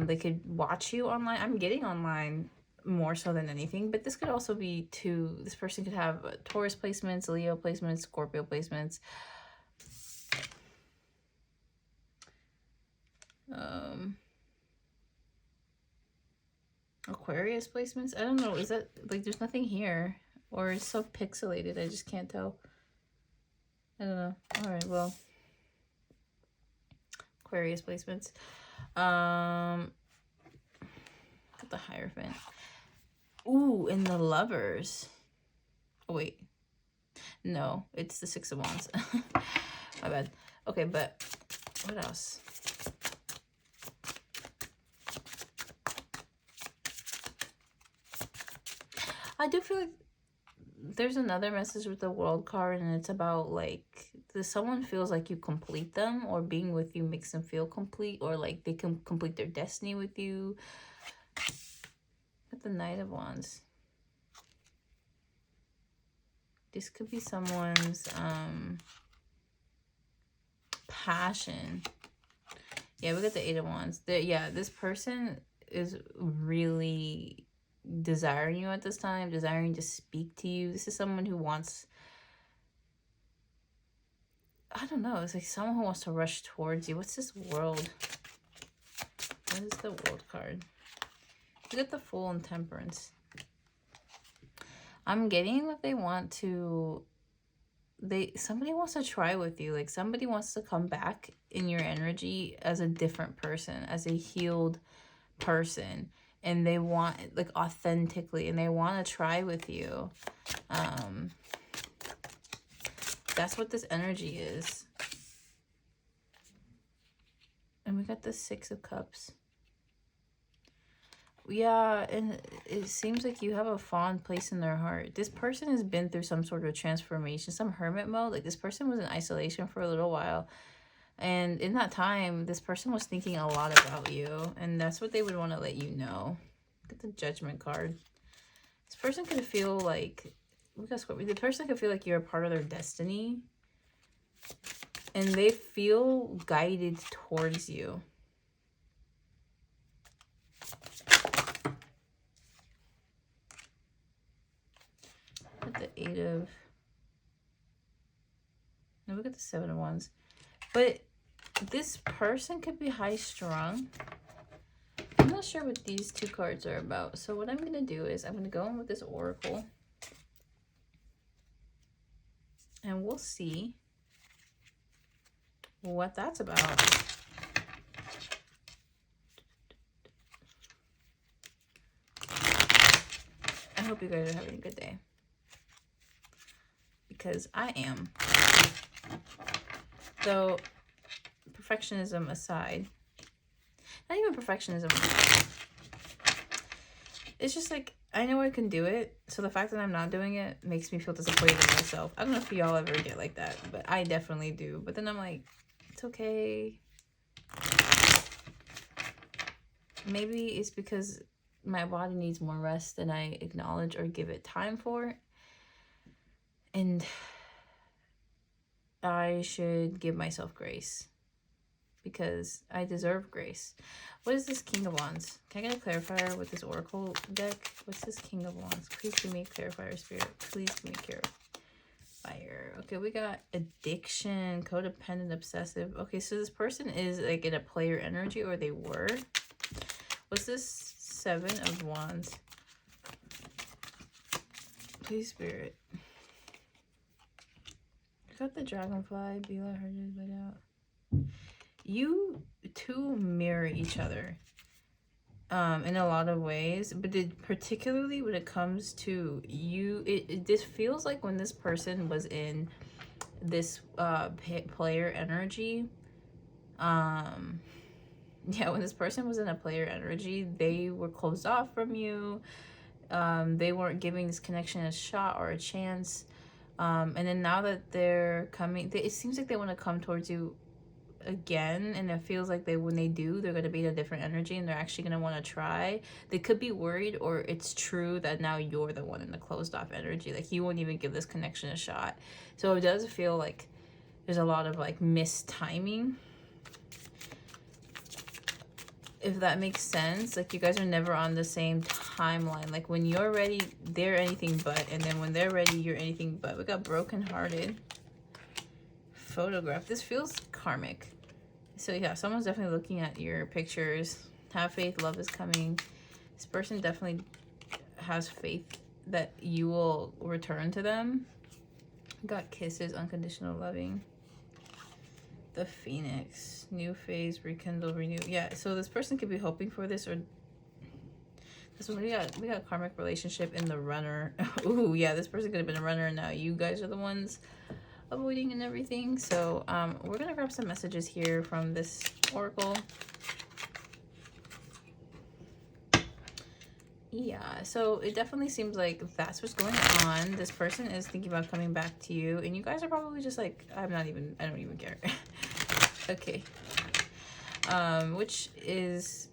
They could watch you online. I'm getting online more so than anything, but this could also be this person could have Taurus placements, Leo placements, Scorpio placements. Aquarius placements. I don't know. Is that like there's nothing here, or it's so pixelated I just can't tell. I don't know. All right, well, Aquarius placements. Got the Hierophant. Ooh, and the Lovers. Oh wait, no, it's the Six of Wands. My bad. Okay, but what else? I do feel like there's another message with the World card, and it's about like someone feels like you complete them, or being with you makes them feel complete, or like they can complete their destiny with you. At the Knight of Wands. This could be someone's passion. Yeah, we got the Eight of Wands. Yeah, this person is really desiring you at this time, desiring to speak to you. This is someone who wants, I don't know, it's like someone who wants to rush towards you. What's this World? What is the World card? Look at the Fool and Temperance. I'm getting that they want to, somebody wants to try with you. Like somebody wants to come back in your energy as a different person, as a healed person. And they want it like authentically, and they want to try with you. That's what this energy is. And we got the Six of Cups. Yeah, and it seems like you have a fond place in their heart. This person has been through some sort of transformation, some hermit mode. Like this person was in isolation for a little while. And in that time, this person was thinking a lot about you. And that's what they would want to let you know. Look at the Judgment card. This person could feel like, the person could feel like you're a part of their destiny. And they feel guided towards you. At the Eight of... Now look at the Seven of Wands. But this person could be high-strung. I'm not sure what these two cards are about. So what I'm going to do is I'm going to go in with this oracle. And we'll see what that's about. I hope you guys are having a good day. Because I am. So, perfectionism aside. Not even perfectionism. It's just like, I know I can do it. So the fact that I'm not doing it makes me feel disappointed in myself. I don't know if y'all ever get like that. But I definitely do. But then I'm like, it's okay. Maybe it's because my body needs more rest than I acknowledge or give it time for. And I should give myself grace. Because I deserve grace. What is this King of Wands? Can I get a clarifier with this Oracle deck? What's this King of Wands? Please give me a clarifier, Spirit. Please give me a clarifier. Okay, we got addiction, codependent, obsessive. Okay, so this person is like in a player energy, or they were. What's this Seven of Wands? Please, Spirit. I got the dragonfly. Be let her just let out. You two mirror each other in a lot of ways, but particularly when it comes to you, this feels like when this person was in this player energy, yeah, when this person was in a player energy, they were closed off from you. They weren't giving this connection a shot or a chance, and then now that they're coming, it seems like they want to come towards you again, and it feels like when they do, they're going to be in a different energy and they're actually going to want to try. They could be worried, or it's true that now you're the one in the closed off energy, like you won't even give this connection a shot. So it does feel like there's a lot of like mistiming, if that makes sense. Like you guys are never on the same timeline. Like when you're ready, they're anything but, and then when they're ready, you're anything but. We got brokenhearted, photograph. This feels karmic. So yeah, someone's definitely looking at your pictures. Have faith, love is coming. This person definitely has faith that you will return to them. Got kisses, unconditional loving. The Phoenix, new phase, rekindle, renew. Yeah, so this person could be hoping for this, or this one. We got karmic relationship in the runner. Ooh, yeah, this person could have been a runner, and now you guys are the ones avoiding and everything. So we're gonna grab some messages here from this oracle. Yeah, so it definitely seems like that's what's going on. This person is thinking about coming back to you, and you guys are probably just like, I don't even care. Okay. Which is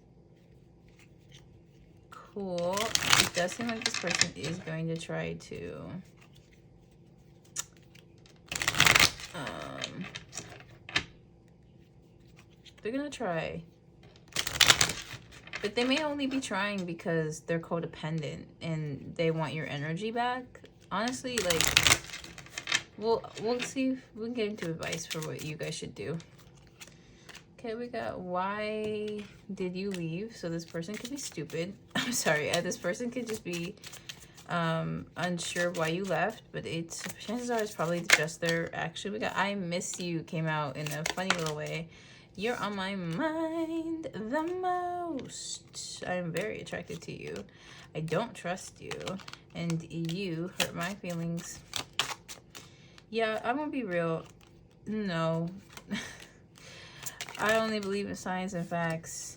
cool. It does seem like this person is going to try to they're gonna try, but they may only be trying because they're codependent and they want your energy back. Honestly, like, we'll see if we can get into advice for what you guys should do. Okay, we got, why did you leave? So this person could be stupid. I'm sorry, this person could just be unsure why you left, but chances are it's probably just their action. We got, I miss you came out in a funny little way. You're on my mind the most. I'm very attracted to you. I don't trust you, and you hurt my feelings. Yeah, I'm gonna be real. No. I only believe in science and facts.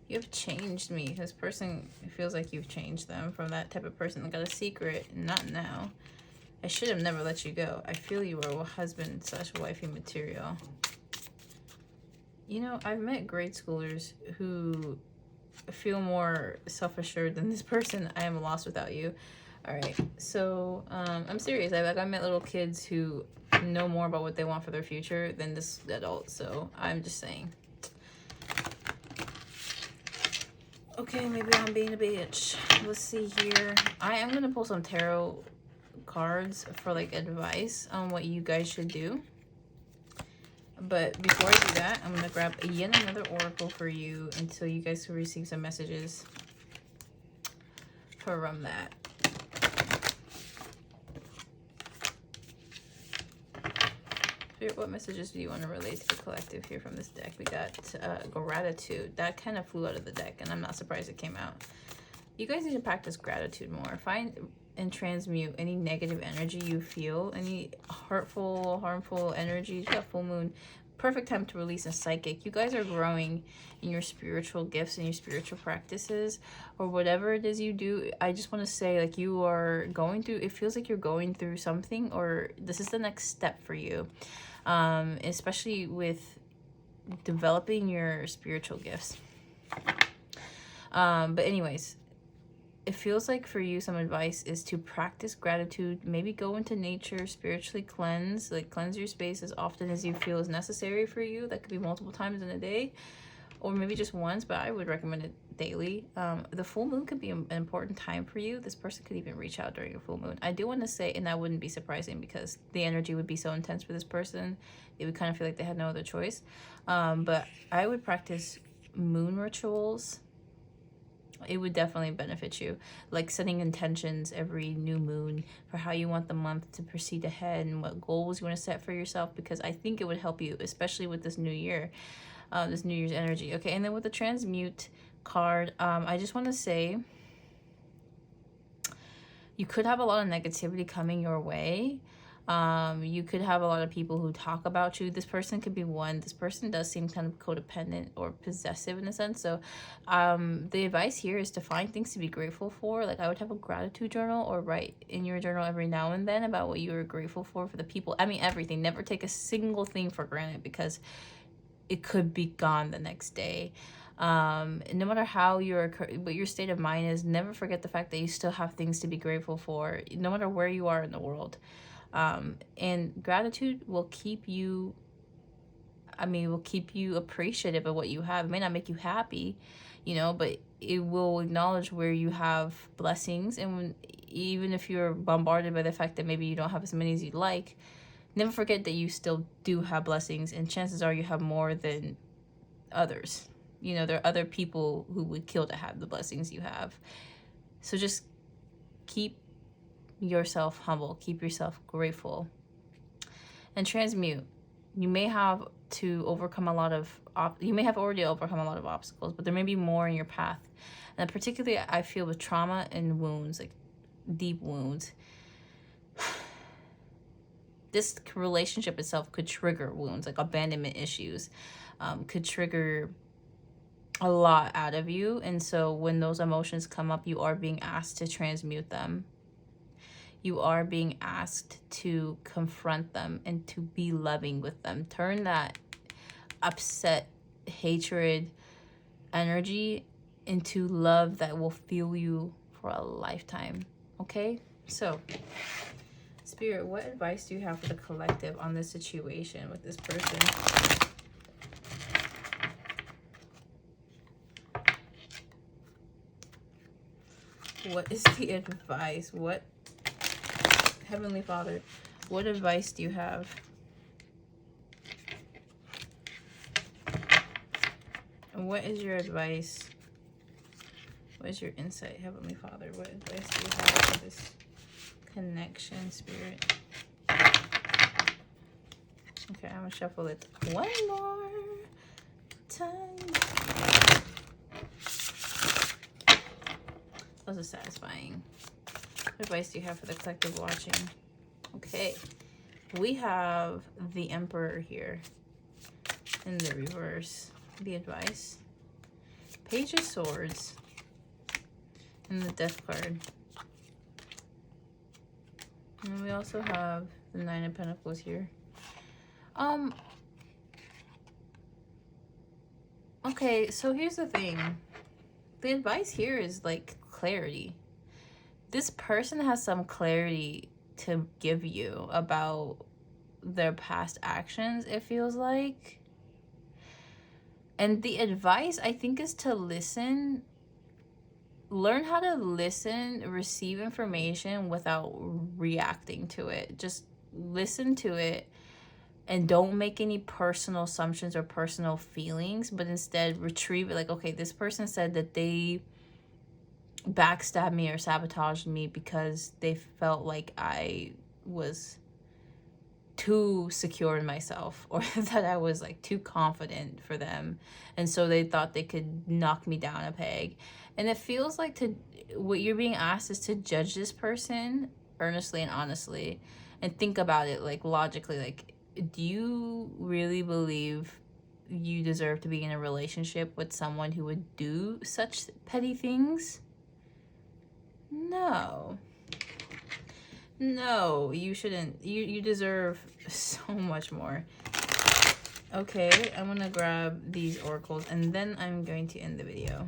You have changed me. This person feels like you've changed them from that type of person that got a secret. Not now. I should have never let you go. I feel you are a husband/wifey material. You know, I've met grade schoolers who feel more self-assured than this person. I am lost without you. All right, so I'm serious. I met little kids who know more about what they want for their future than this adult. So I'm just saying. Okay, maybe I'm being a bitch. Let's see here. I am gonna pull some tarot cards for like advice on what you guys should do. But before I do that, I'm going to grab yet another oracle for you until you guys can receive some messages from that. Spirit, what messages do you want to relate to the collective here from this deck? We got gratitude. That kind of flew out of the deck, and I'm not surprised it came out. You guys need to practice gratitude more. Find and transmute any negative energy you feel, any hurtful, harmful energies. You got full moon. Perfect time to release a psychic. You guys are growing in your spiritual gifts and your spiritual practices, or whatever it is you do. I just want to say, like, you are going through, it feels like you're going through something, or this is the next step for you, especially with developing your spiritual gifts. But anyways, it feels like for you, some advice is to practice gratitude. Maybe go into nature, spiritually cleanse, like cleanse your space as often as you feel is necessary for you. That could be multiple times in a day, or maybe just once, but I would recommend it daily. The full moon could be an important time for you. This person could even reach out during a full moon. I do want to say, and that wouldn't be surprising because the energy would be so intense for this person. They would kind of feel like they had no other choice. But I would practice moon rituals. It would definitely benefit you, like setting intentions every new moon for how you want the month to proceed ahead and what goals you want to set for yourself, because I think it would help you, especially with this new year, this New Year's energy. Okay, and then with the transmute card, I just want to say you could have a lot of negativity coming your way. You could have a lot of people who talk about you. This person could be one. This person does seem kind of codependent or possessive in a sense. So the advice here is to find things to be grateful for. Like, I would have a gratitude journal, or write in your journal every now and then about what you were grateful for the people. I mean, everything. Never take a single thing for granted, because it could be gone the next day. No matter how what your state of mind is, never forget the fact that you still have things to be grateful for, no matter where you are in the world. And gratitude will keep you, will keep you appreciative of what you have. It may not make you happy, but it will acknowledge where you have blessings. And even if you're bombarded by the fact that maybe you don't have as many as you'd like, never forget that you still do have blessings, and chances are you have more than others. There are other people who would kill to have the blessings you have. So just keep yourself humble, keep yourself grateful. And transmute, you may have to overcome a lot of you may have already overcome a lot of obstacles, but there may be more in your path. And particularly I feel with trauma and wounds, like deep wounds, this relationship itself could trigger wounds, like abandonment issues, could trigger a lot out of you. And so when those emotions come up, you are being asked to transmute them. You are being asked to confront them and to be loving with them. Turn that upset, hatred energy into love that will fuel you for a lifetime. Okay? So, Spirit, what advice do you have for the collective on this situation with this person? What is the advice? What, Heavenly Father, what advice do you have? And what is your advice? What is your insight, Heavenly Father? What advice do you have for this connection, Spirit? Okay, I'm gonna shuffle it one more time. That was satisfying. What advice do you have for the collective watching? Okay, we have the Emperor here in the reverse. The advice. Page of Swords and the Death card. And we also have the Nine of Pentacles here. Okay, so here's the thing. The advice here is like clarity. This person has some clarity to give you about their past actions, it feels like. And the advice, I think, is to listen. Learn how to listen, receive information without reacting to it. Just listen to it and don't make any personal assumptions or personal feelings, but instead retrieve it. Like, okay, this person said that they backstabbed me or sabotaged me because they felt like I was too secure in myself, or that I was like too confident for them, and so they thought they could knock me down a peg. And it feels like what you're being asked is to judge this person earnestly and honestly, and think about it like logically. Like, do you really believe you deserve to be in a relationship with someone who would do such petty things? No. No, you shouldn't. You deserve so much more. Okay, I'm gonna grab these oracles and then I'm going to end the video.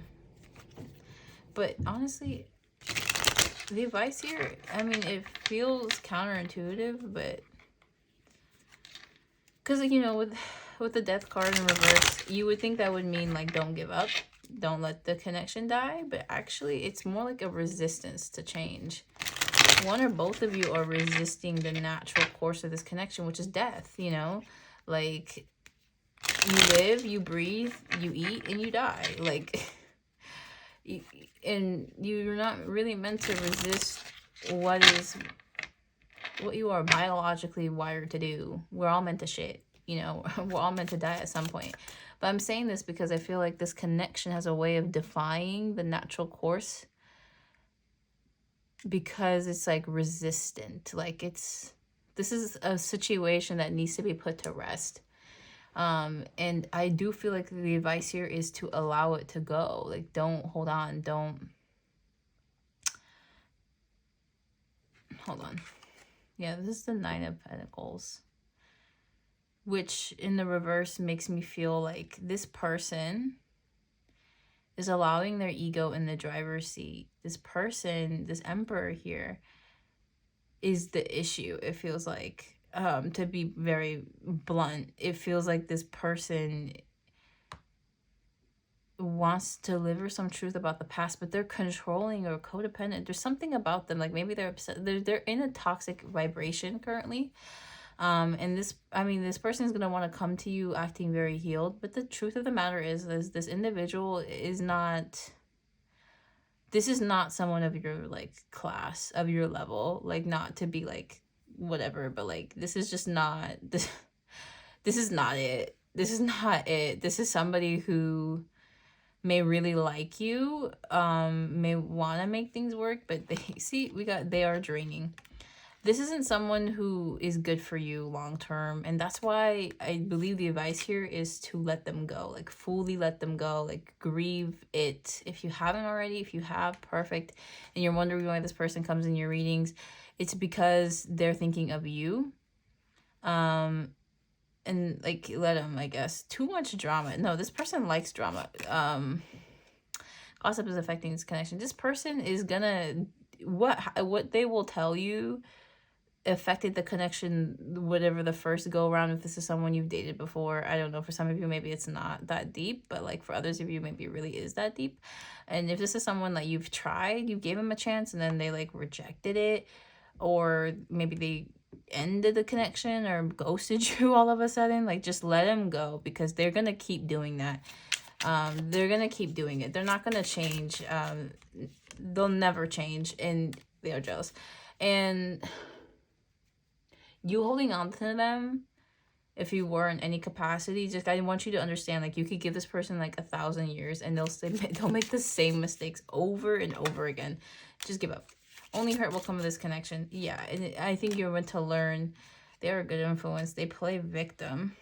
But honestly, the advice here, I mean, it feels counterintuitive, but because, you know, with the death card in reverse, you would think that would mean like don't give up, don't let the connection die, but actually it's more like a resistance to change. One or both of you are resisting the natural course of this connection, which is death, you know? Like, you live, you breathe, you eat, and you die. Like, and you're not really meant to resist what you are biologically wired to do. We're all meant to shit, you know? We're all meant to die at some point. But I'm saying this because I feel like this connection has a way of defying the natural course, because it's like resistant. Like, this is a situation that needs to be put to rest. And I do feel like the advice here is to allow it to go. Like, don't hold on, hold on. Yeah, this is the 9 of Pentacles, which in the reverse makes me feel like this person is allowing their ego in the driver's seat. This person, this Emperor here, is the issue. It feels like, to be very blunt, it feels like this person wants to deliver some truth about the past, but they're controlling or codependent. There's something about them, like maybe they're upset. They're in a toxic vibration currently. And this person is going to want to come to you acting very healed, but the truth of the matter is this individual is not, this is not someone of your like class, of your level, like, not to be like whatever, but like, this is just not this. This is not it. This is not it. This is somebody who may really like you, may want to make things work, but they are draining. This isn't someone who is good for you long term, and that's why I believe the advice here is to let them go, like fully let them go, like grieve it. If you haven't already, if you have, perfect, and you're wondering why this person comes in your readings, it's because they're thinking of you. And like, let them, I guess. Too much drama. No, this person likes drama. Gossip is affecting this connection. This person is gonna, what they will tell you affected the connection, whatever the first go around. If this is someone you've dated before, I don't know, for some of you maybe it's not that deep, but like for others of you maybe it really is that deep. And if this is someone that you've tried, you gave them a chance and then they like rejected it, or maybe they ended the connection or ghosted you all of a sudden, like, just let them go, because they're gonna keep doing that. They're gonna keep doing it. They're not gonna change. They'll never change, and they are jealous. And you holding on to them, if you were in any capacity, just, I want you to understand, like, you could give this person like 1,000 years and they'll make the same mistakes over and over again. Just give up. Only hurt will come of this connection. Yeah, and I think you're meant to learn. They are a good influence. They play victim.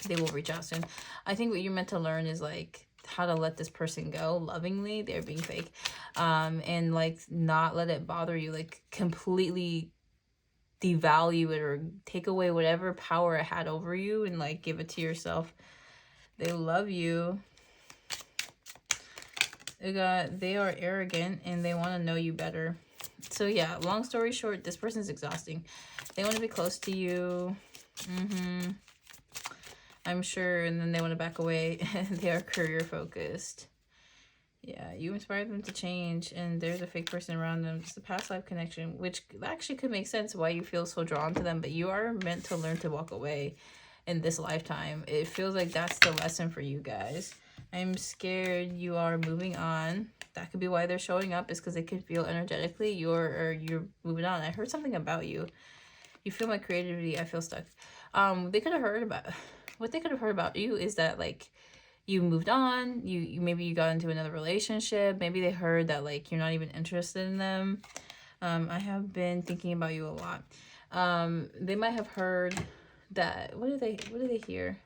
They will reach out soon. I think what you're meant to learn is like how to let this person go lovingly. They're being fake. And like not let it bother you. Like completely devalue it or take away whatever power it had over you and like give it to yourself. They love you. They are arrogant and they want to know you better. So yeah, long story short, this person is exhausting. They want to be close to you. I'm sure. And then they want to back away. They are career focused. Yeah, you inspired them to change, and there's a fake person around them. It's a past life connection, which actually could make sense why you feel so drawn to them, but you are meant to learn to walk away in this lifetime. It feels like that's the lesson for you guys. I'm scared you are moving on. That could be why they're showing up, is because they could feel energetically you're moving on. I heard something about you. You feel my creativity. I feel stuck. They could have heard about what they could have heard about you is that like you moved on, you maybe you got into another relationship, maybe they heard that like you're not even interested in them. I have been thinking about you a lot. They might have heard that, what did they hear?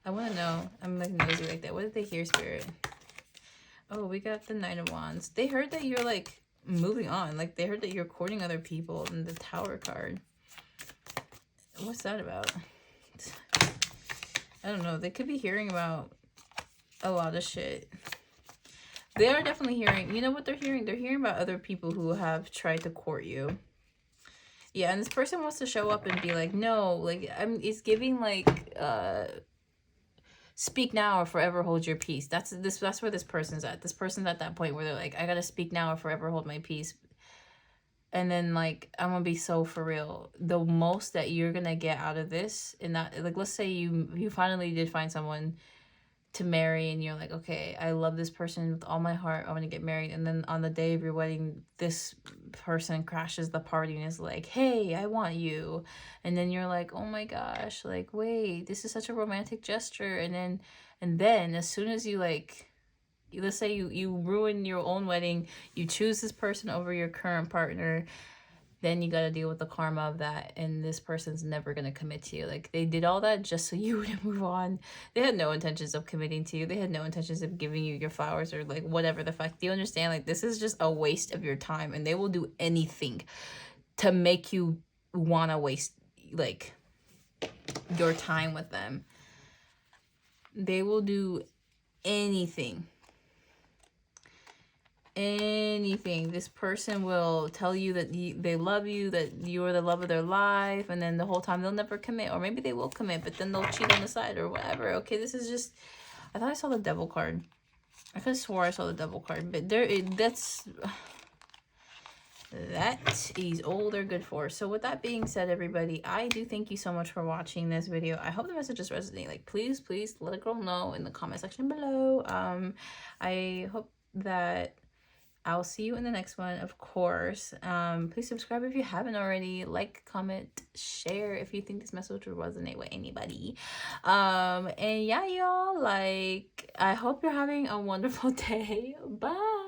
I want to know. I'm like nosy like that. What did they hear, Spirit? Oh, we got the Knight of Wands. They heard that you're like moving on, like they heard that you're courting other people, and the Tower card. What's that about? I don't know. They could be hearing about a lot of shit. They are definitely hearing, you know what they're hearing? They're hearing about other people who have tried to court you. Yeah, and this person wants to show up and be like, no, like, it's giving like, speak now or forever hold your peace. That's where this person's at. This person's at that point where they're like, I gotta speak now or forever hold my peace. And then like, I'm gonna be so for real. The most that you're gonna get out of this, and that, like, let's say you finally did find someone to marry, and you're like, okay, I love this person with all my heart, I want to get married, and then on the day of your wedding this person crashes the party and is like, hey, I want you, and then you're like, oh my gosh, like, wait, this is such a romantic gesture, and then as soon as you like, let's say you ruin your own wedding, you choose this person over your current partner, then you got to deal with the karma of that, and this person's never going to commit to you. Like, they did all that just so you would move on. They had no intentions of committing to you. They had no intentions of giving you your flowers or like whatever the fuck. Do you understand? Like, this is just a waste of your time, and they will do anything to make you want to waste like your time with them. They will do anything. This person will tell you that they love you, that you are the love of their life, and then the whole time they'll never commit, or maybe they will commit, but then they'll cheat on the side or whatever. Okay, this is just, I thought I saw the Devil card. I could have swore I saw the Devil card, but that is all they're good for. So with that being said, everybody, I do thank you so much for watching this video. I hope the messages resonate. Like, please let a girl know in the comment section below. I hope that I'll see you in the next one, of course. Please subscribe if you haven't already. Like, comment, share if you think this message would resonate with anybody. And yeah, y'all, like, I hope you're having a wonderful day. Bye.